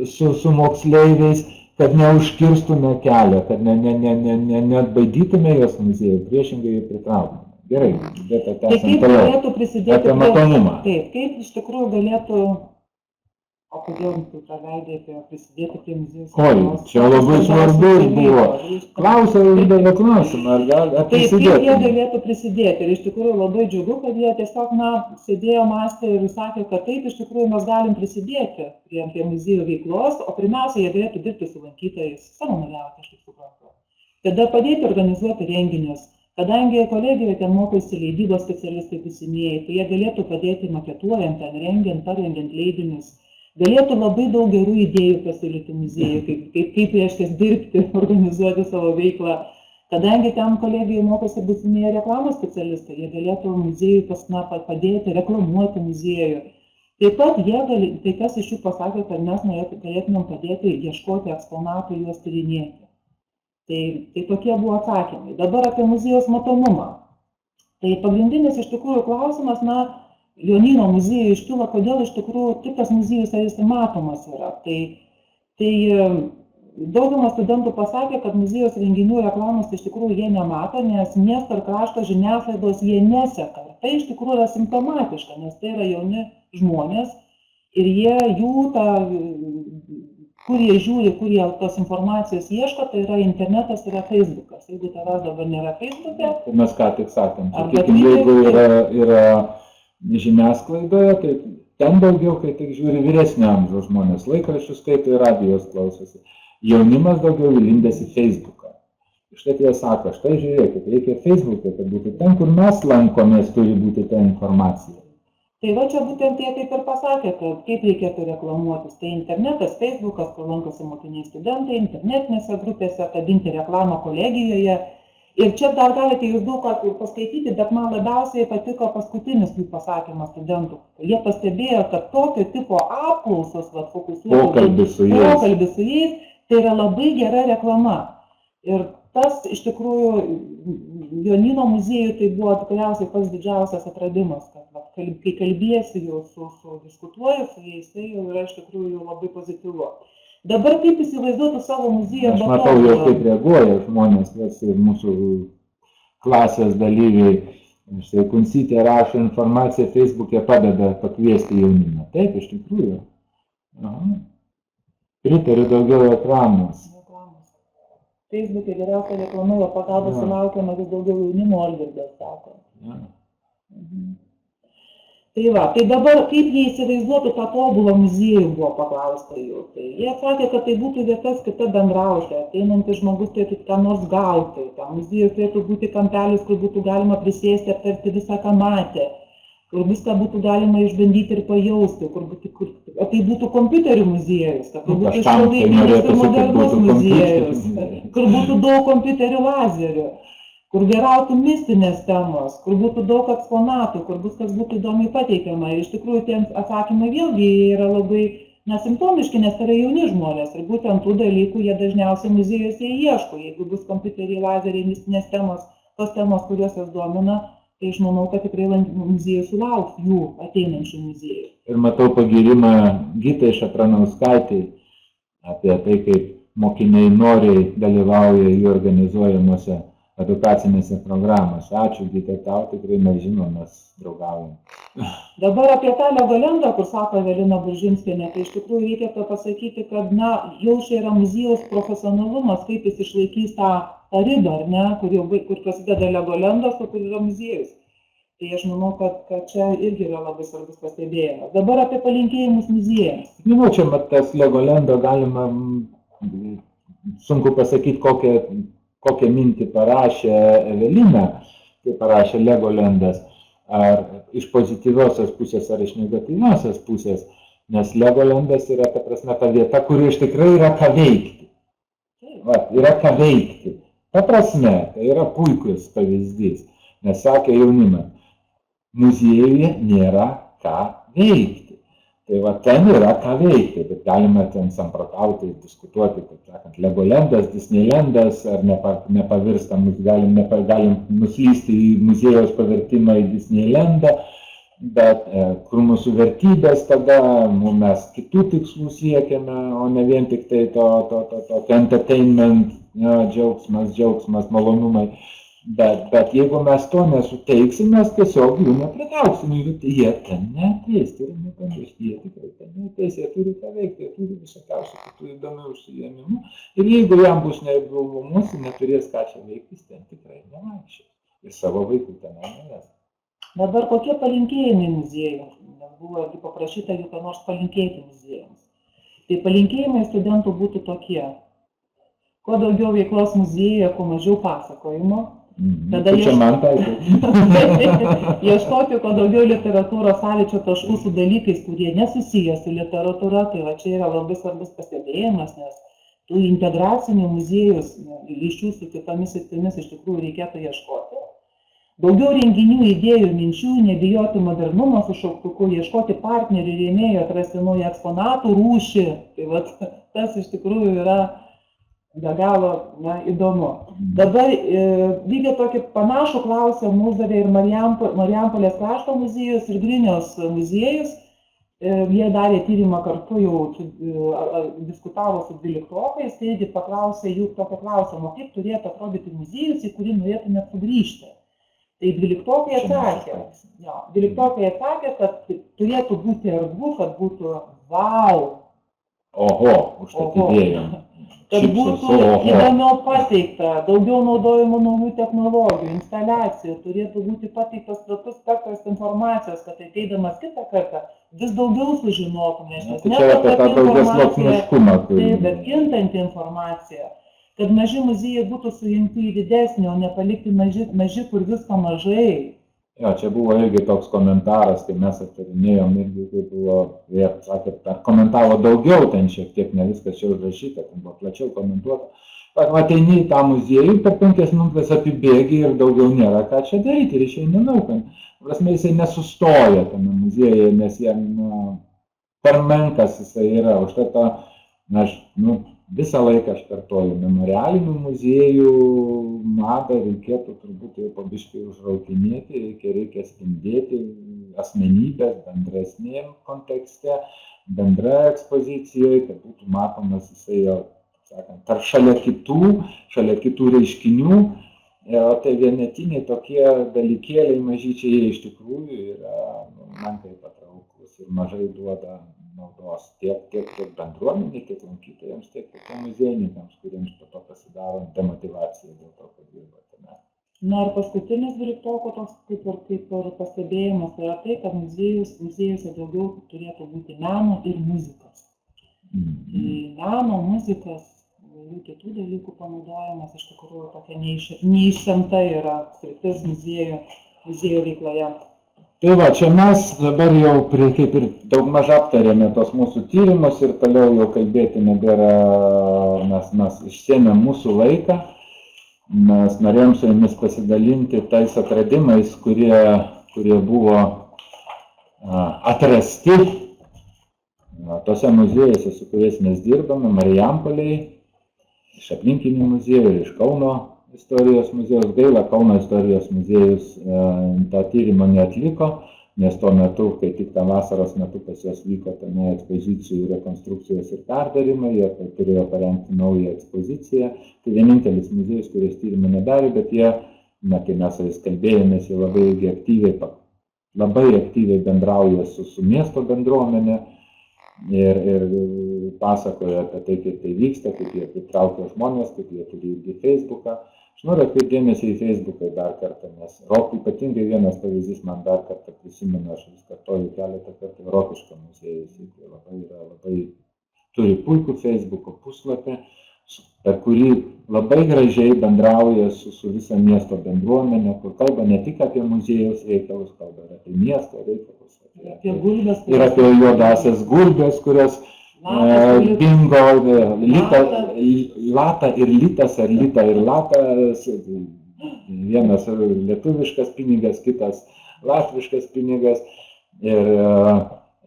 su moksleiviais, kad neužkirstume kelio, kad neatbaidytume jos muziejų, priešingai jį pritrauktume. Gerai, bet tęsiant toliau. Apie matomumą. Taip, kaip iš tikrųjų galėtų... O kodėl tu praleidai prisidėti prie muziejus? Čia labai svarbu buvo. Klausia uždavė klausimą, ar prisidėti? Taip, kaip jie galėtų prisidėti. Ir iš tikrųjų labai džiugu, kad jie tiesiog sėdėjo, mąstė ir sakė, kad taip iš tikrųjų mes galim prisidėti prie muziejų veiklos, o pirmiausia, jie galėtų dirbti su lankytojais, savanoriauti, aš taip suprantu. Tada padėti organizuoti renginius. Kadangi kolegijoje ten mokosi leidybos specialistai būsimieji, tai jie galėtų padėti maketuojant, ten rengiant, parengiant leidinius. Galėtų labai daug gerų idėjų pasiūlyti muziejui, kaip reiškia dirbti, organizuoti savo veiklą. Kadangi ten kolegijoje mokosi būsimieji reklamos specialistai, jie galėtų muziejui padėti reklamuoti muziejų. Taip pat kai kas iš jų pasakė, kad mes galėtumėm padėti ieškoti eksponatų, juos tyrinėti. Tai tokie buvo atsakymai. Dabar apie muziejaus matomumą. Tai pagrindinis iš tikrųjų klausimas, Jonyno muziejui iškilo, kodėl iš tikrųjų tik tas muziejus ar jis matomas yra. Tai daugumas studentų pasakė, kad muziejaus renginių reklamos iš tikrųjų jie nemato, nes miesto ir krašto žiniasklaidos jie neseka. Ir tai iš tikrųjų yra simptomatiška, nes tai yra jauni žmonės ir kur jie žiūri, kur jie tos informacijos ieško, tai yra internetas, yra Facebookas. Jeigu tavęs dabar nėra Facebook'e... Mes ką tik sakėm, jeigu yra žiniasklaidoje, tai ten daugiau, kai tik žiūri vyresnio amžiaus žmonės, laikraščius skaito ir radijos klausosi. Jaunimas daugiau įlindęs į Facebooką. Štai jie sako, štai žiūrėkit, reikia Facebook'e, kad būtų ten, kur mes lankomės, turi būti ta informacija. Tai va čia būtent jie taip ir pasakė, kad kaip reikėtų reklamuotis. Tai internetas, Facebookas, kur lankosi mokiniai studentai, internetinėse grupėse, kabinti reklamą kolegijoje. Ir čia dar galite jūs daug ką paskaityti, bet man labiausiai patiko paskutinis jų pasakymas studentų. Jie pastebėjo, kad tokio tipo apklausos, pokalbis su jais, tai yra labai gera reklama. Ir tas iš tikrųjų Jonyno muziejui tai buvo tikriausiai pats didžiausias atradimas, kad kai kalbėsi jau diskutuoju su jais, tai jau yra iš tikrųjų labai pozityvu. Dabar kaip įsivaizduotų savo muziejų? Aš matau jau, kaip reaguoja žmonės, ir mūsų klasės dalyviai. Štai Kuncytė rašo informaciją Facebook'e padeda pakviesti jaunimą. Taip, iš tikrųjų. Aha. Pritariu, daugiau ekranus. Facebook'e geriausia reklamuoja, pagalbos sulaukiama vis daugiau jaunimo, Algirdas sako. Ja. Tai va, tai dabar kaip jie įsivaizduotų tą tobulą muziejų, buvo paklausta jų. Tai jie sakė, kad tai būtų vieta skirta bendrauti, ateinantis žmogus turėtų ką nors gauti. Tam muziejui turėtų būti kampelis, kur būtų galima prisėsti, aptarti visą, ką matė, kur viską būtų galima išbandyti ir pajausti, tai būtų kompiuterių muziejus, kad tai būtų šiuolaikinis ir modernus muziejus, kur būtų daug kompiuterių lazerių, kur gerautų mistinės temos, kur būtų daug eksponatų, kur viskas būtų įdomiai pateikiama. Ir iš tikrųjų tie atsakymai vėlgi yra labai simptomiški, nes tai yra jauni žmonės. Ir būtent tų dalykų jie dažniausiai muziejuose ieško. Jeigu bus kompiuteriai, lazeriai, mistinės temos, tos temos, kurios jas domina, tai aš manau, kad tikrai muziejus sulauks jų ateinančių muziejų. Ir matau pagyrimą Gitai Šapranauskaitei apie tai, kaip mokiniai noriai dalyvauja jų organizuojamuose edukacinėse programose. Ačiū, Gita, tau tikrai mes žinom, mes draugaujam. Dabar apie tą Legolendą, kur sako Evelina Buržinskienė, tai iš tikrųjų reikėtų pasakyti, kad jau čia yra muziejaus profesionalumas, kaip jis išlaikys tą ribą, ar ne, kur prasideda Legolendas, o kur yra muziejus. Tai aš manau, kad čia irgi yra labai svarbus pastebėjimas. Dabar apie palinkėjimus muziejams. Manau, čia tas Legolendo galima, sunku pasakyti, kokią mintį parašė Evelina, kai parašė Legolendas, ar iš pozityviosios pusės, ar iš negatyviosios pusės, nes Legolendas yra, ta prasme, ta vieta, kur iš tikrai yra ką veikti. Yra ką veikti. Ta prasme, tai yra puikus pavyzdys, nes sakė jaunimas, muziejuje nėra ką veikti. Tai va, ten yra ką veikti, bet galima ten samprotauti, diskutuoti, taip sakant, Legolendas, Disneylandas, ar nepavirsta, galim nuslysti į muziejaus pavertimą į Disneylandą, bet kur mūsų vertybės tada, mes kitų tikslų siekiame, o ne vien tik tai to entertainment, džiaugsmas, malonumai. Bet jeigu mes to nesuteiksim, mes tiesiog jų nepritrauksim, jie ten neateis, turim nepamiršti, jie tikrai ten neateis, jie turi ką veikti, jie turi visokiausių kitų įdomių užsiėmimų. Ir jeigu jam bus neįdomus, neturės ką čia veikti, ten tikrai nevaikščios. Ir savo vaikų ten neves. Dabar kokie palinkėjimai muziejų? Nes buvo paprašyta jų ką nors palinkėti muziejams. Tai palinkėjimai studentų būtų tokie. Kuo daugiau veiklos muziejuje, kuo mažiau pasakojimo. Tada ieškoti kuo daugiau literatūros sąlyčio taškų su dalykais, kurie nesusiję su literatūra, tai va čia yra labai svarbus pastebėjimas, nes tų integracinių muziejus ryšių su kitomis sritimis iš tikrųjų reikėtų ieškoti. Daugiau renginių, idėjų, minčių, nebijoti modernumo su šauktuku, ieškoti partnerių, rėmėjų, atrasti naują eksponatų rūšį. Tai va tas iš tikrųjų yra be galo įdomu. Dabar lygiai tokį panašų klausimą uždavė ir Marijampolės krašto muziejus ir Griniaus muziejus. Jie darė tyrimą kartu, jau diskutavo su 12-okais, tai irgi paklausė jų tokio klausimo, kaip turėtų atrodyti muziejus, į kurį norėtumėt sugrįžti. Tai 12-okai atsakė, kad turėtų būti erdvu, kad būtų vau. Oho, užtatydėjom. Kad būtų įdomiau pateikta, daugiau naudojimo naujų technologijų, instaliacijų, turėtų būti pateiktas platus spektras informacijos, kad ateidamas kitą kartą vis daugiau sužinotume. Tai čia apie tą daugiasluoksniškumą. Taip, bet kintanti informacija, kad maži muziejai būtų sujungti į didesnį, o nepalikti maži, kur visko mažai. Jo, čia buvo irgi toks komentaras, kai mes aptarinėjom, irgi kai buvo, jie sakė, komentavo daugiau, ten šiek tiek ne viskas čia užrašyta, ten buvo plačiau komentuota. Ateini į tą muziejų, per 5 minutės apibėgi ir daugiau nėra ką čia daryti ir išeini laukan. Prasme, jisai nesustoja tame muziejuje, nes jam per menkas jisai yra. Užtai to, visą laiką aš kartuoju, memorialinių muziejų madą reikėtų turbūt jau pabiškai užraukinėti, reikia spindėti asmenybės bendresnėm kontekste, bendra ekspozicijoje, kad būtų matomas jisai jau, sakant, šalia kitų reiškinių Tai vienetiniai tokie dalykėliai mažyčiai, jie iš tikrųjų yra menkai patrauklus ir mažai duoda naudos tiek bendruomeniai, tiek lankytojams, tiek muziejininkams, kuriems po to pasidaro demotyvacija dėl to, kad dirba tame. Na ir paskutinis dvyliktoko toks kaip ir pastebėjimas yra tai, kad muziejuose daugiau turėtų būti meno ir muzikos. Meno, muzikas, kitų dalykų panaudojimas iš tikrųjų tokia neišsemta yra sritis muziejų veikloje. Tai va, čia mes dabar jau kaip ir daugmaž aptarėme tos mūsų tyrimus ir toliau jau kalbėti nebėra, mes išsėmėm mūsų laiką. Mes norėjom su jumis pasidalinti tais atradimais, kurie buvo atrasti tose muziejuose, su kuriais mes dirbame, Marijampolėje, iš aplinkinių muziejų ir iš Kauno istorijos muziejaus. Gaila, Kauno istorijos muziejus tą tyrimą neatliko, nes tuo metu, kai tik tą vasaros metu pas juos vyko tame ekspozicijų rekonstrukcijos ir perdarimai, jie turėjo parengti naują ekspoziciją. Tai vienintelis muziejus, kuris tyrimą nedarė, bet jie, kai mes su jais kalbėjomės, jie labai aktyviai bendrauja su miesto bendruomenė ir pasakoja apie tai, kaip tai vyksta, kaip jie pritraukia žmonės, kaip jie turi irgi Facebooką. Aš noriu atkreipti dėmesį į Facebooką dar kartą, nes ypatingai vienas pavyzdys man dar kartą prisimenu, aš vis kartoju keletą kartų, Rokiškio muziejus, labai turi puikų Facebooko puslapį, per kurį labai gražiai bendrauja su visa miesto bendruomenė, kur kalba ne tik apie muziejaus reikalus, kalba ir apie miesto reikalus, ir apie juodasias gulbes, kurios dingo, lata ir litas, ar lita ir latas, vienas lietuviškas pinigas, kitas latviškas pinigas, ir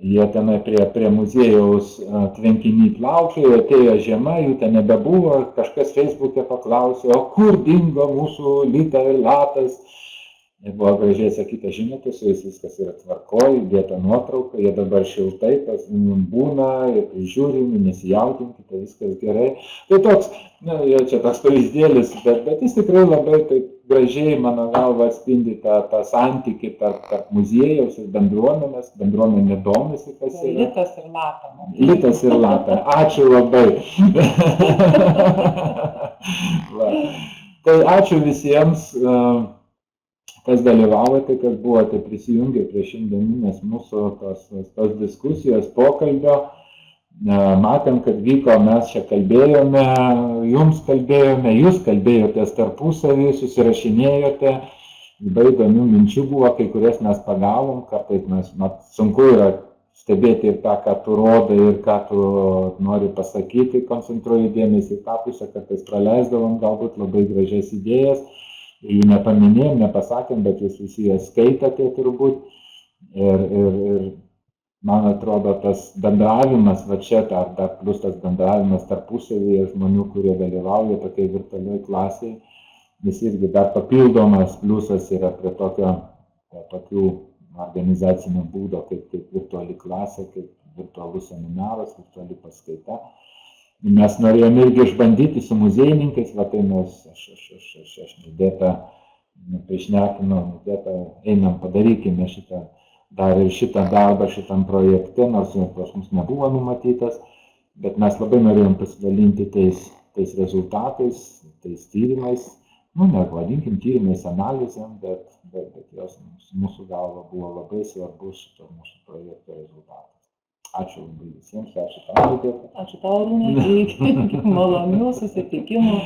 jie tenai prie muziejaus tvenkiny plaukė, atėjo žiema, jų ten nebebuvo, kažkas Facebook'e paklausė, o kur dingo mūsų lita ir latas? Ir buvo gražiai sakyta, žinote, su jais viskas yra tvarkoj, įdėta nuotrauka, jie dabar šiltai pas būna, ir prižiūrimi, nesijaudinkite, viskas gerai. Tai toks, čia toks pavyzdėlis, bet jis tikrai labai taip gražiai, mano galva, atspindi tą santykį tarp muziejaus ir bendruomenės, bendruomenė domisi, kas yra. Litas ir lata. Litas ir lata, ačiū labai. Tai ačiū visiems, kas dalyvavote, kad buvote prisijungę prie šiandieninės mūsų tos diskusijos, pokalbio. Matėm, kad vyko, mes čia kalbėjome, jums kalbėjome, jūs kalbėjotės tarpusavį, susirašinėjote, labai įdomių minčių buvo, kai kurias mes pagavom, kartais sunku yra stebėti ir tą, ką tu rodai ir ką tu nori pasakyti, koncentruoji dėmesį į tą pusę, kartais praleisdavom galbūt labai gražias idėjas. Jų nepaminėjom, nepasakėm, bet jūs visi jas skaitote turbūt. Ir man atrodo, tas bendravimas, va čia dar plus tas bendravimas tarpusavyje žmonių, kurie dalyvauja tokiai virtualioj klasiai, jis irgi dar papildomas pliusas yra prie tokių organizacinio būdo, kaip virtuali klasė, kaip virtualus seminaras, virtuali paskaita. Mes norėjom irgi išbandyti su muziejininkais, va tai mes, aš Nidetą priešnekinau, Nidetą, einam, padarykime dar ir šitą darbą šitam projekte, nors jau pas mus nebuvo numatytas, bet mes labai norėjom pasidalinti tais rezultatais, tais tyrimais, nevadinkim tyrimais, analizėm, bet jos mūsų galva buvo labai svarbus šito mūsų projekto rezultatas. Ačiū labai visiems, ačiū tau. Ačiū tau, Arūnai, iki malonių susitikimų.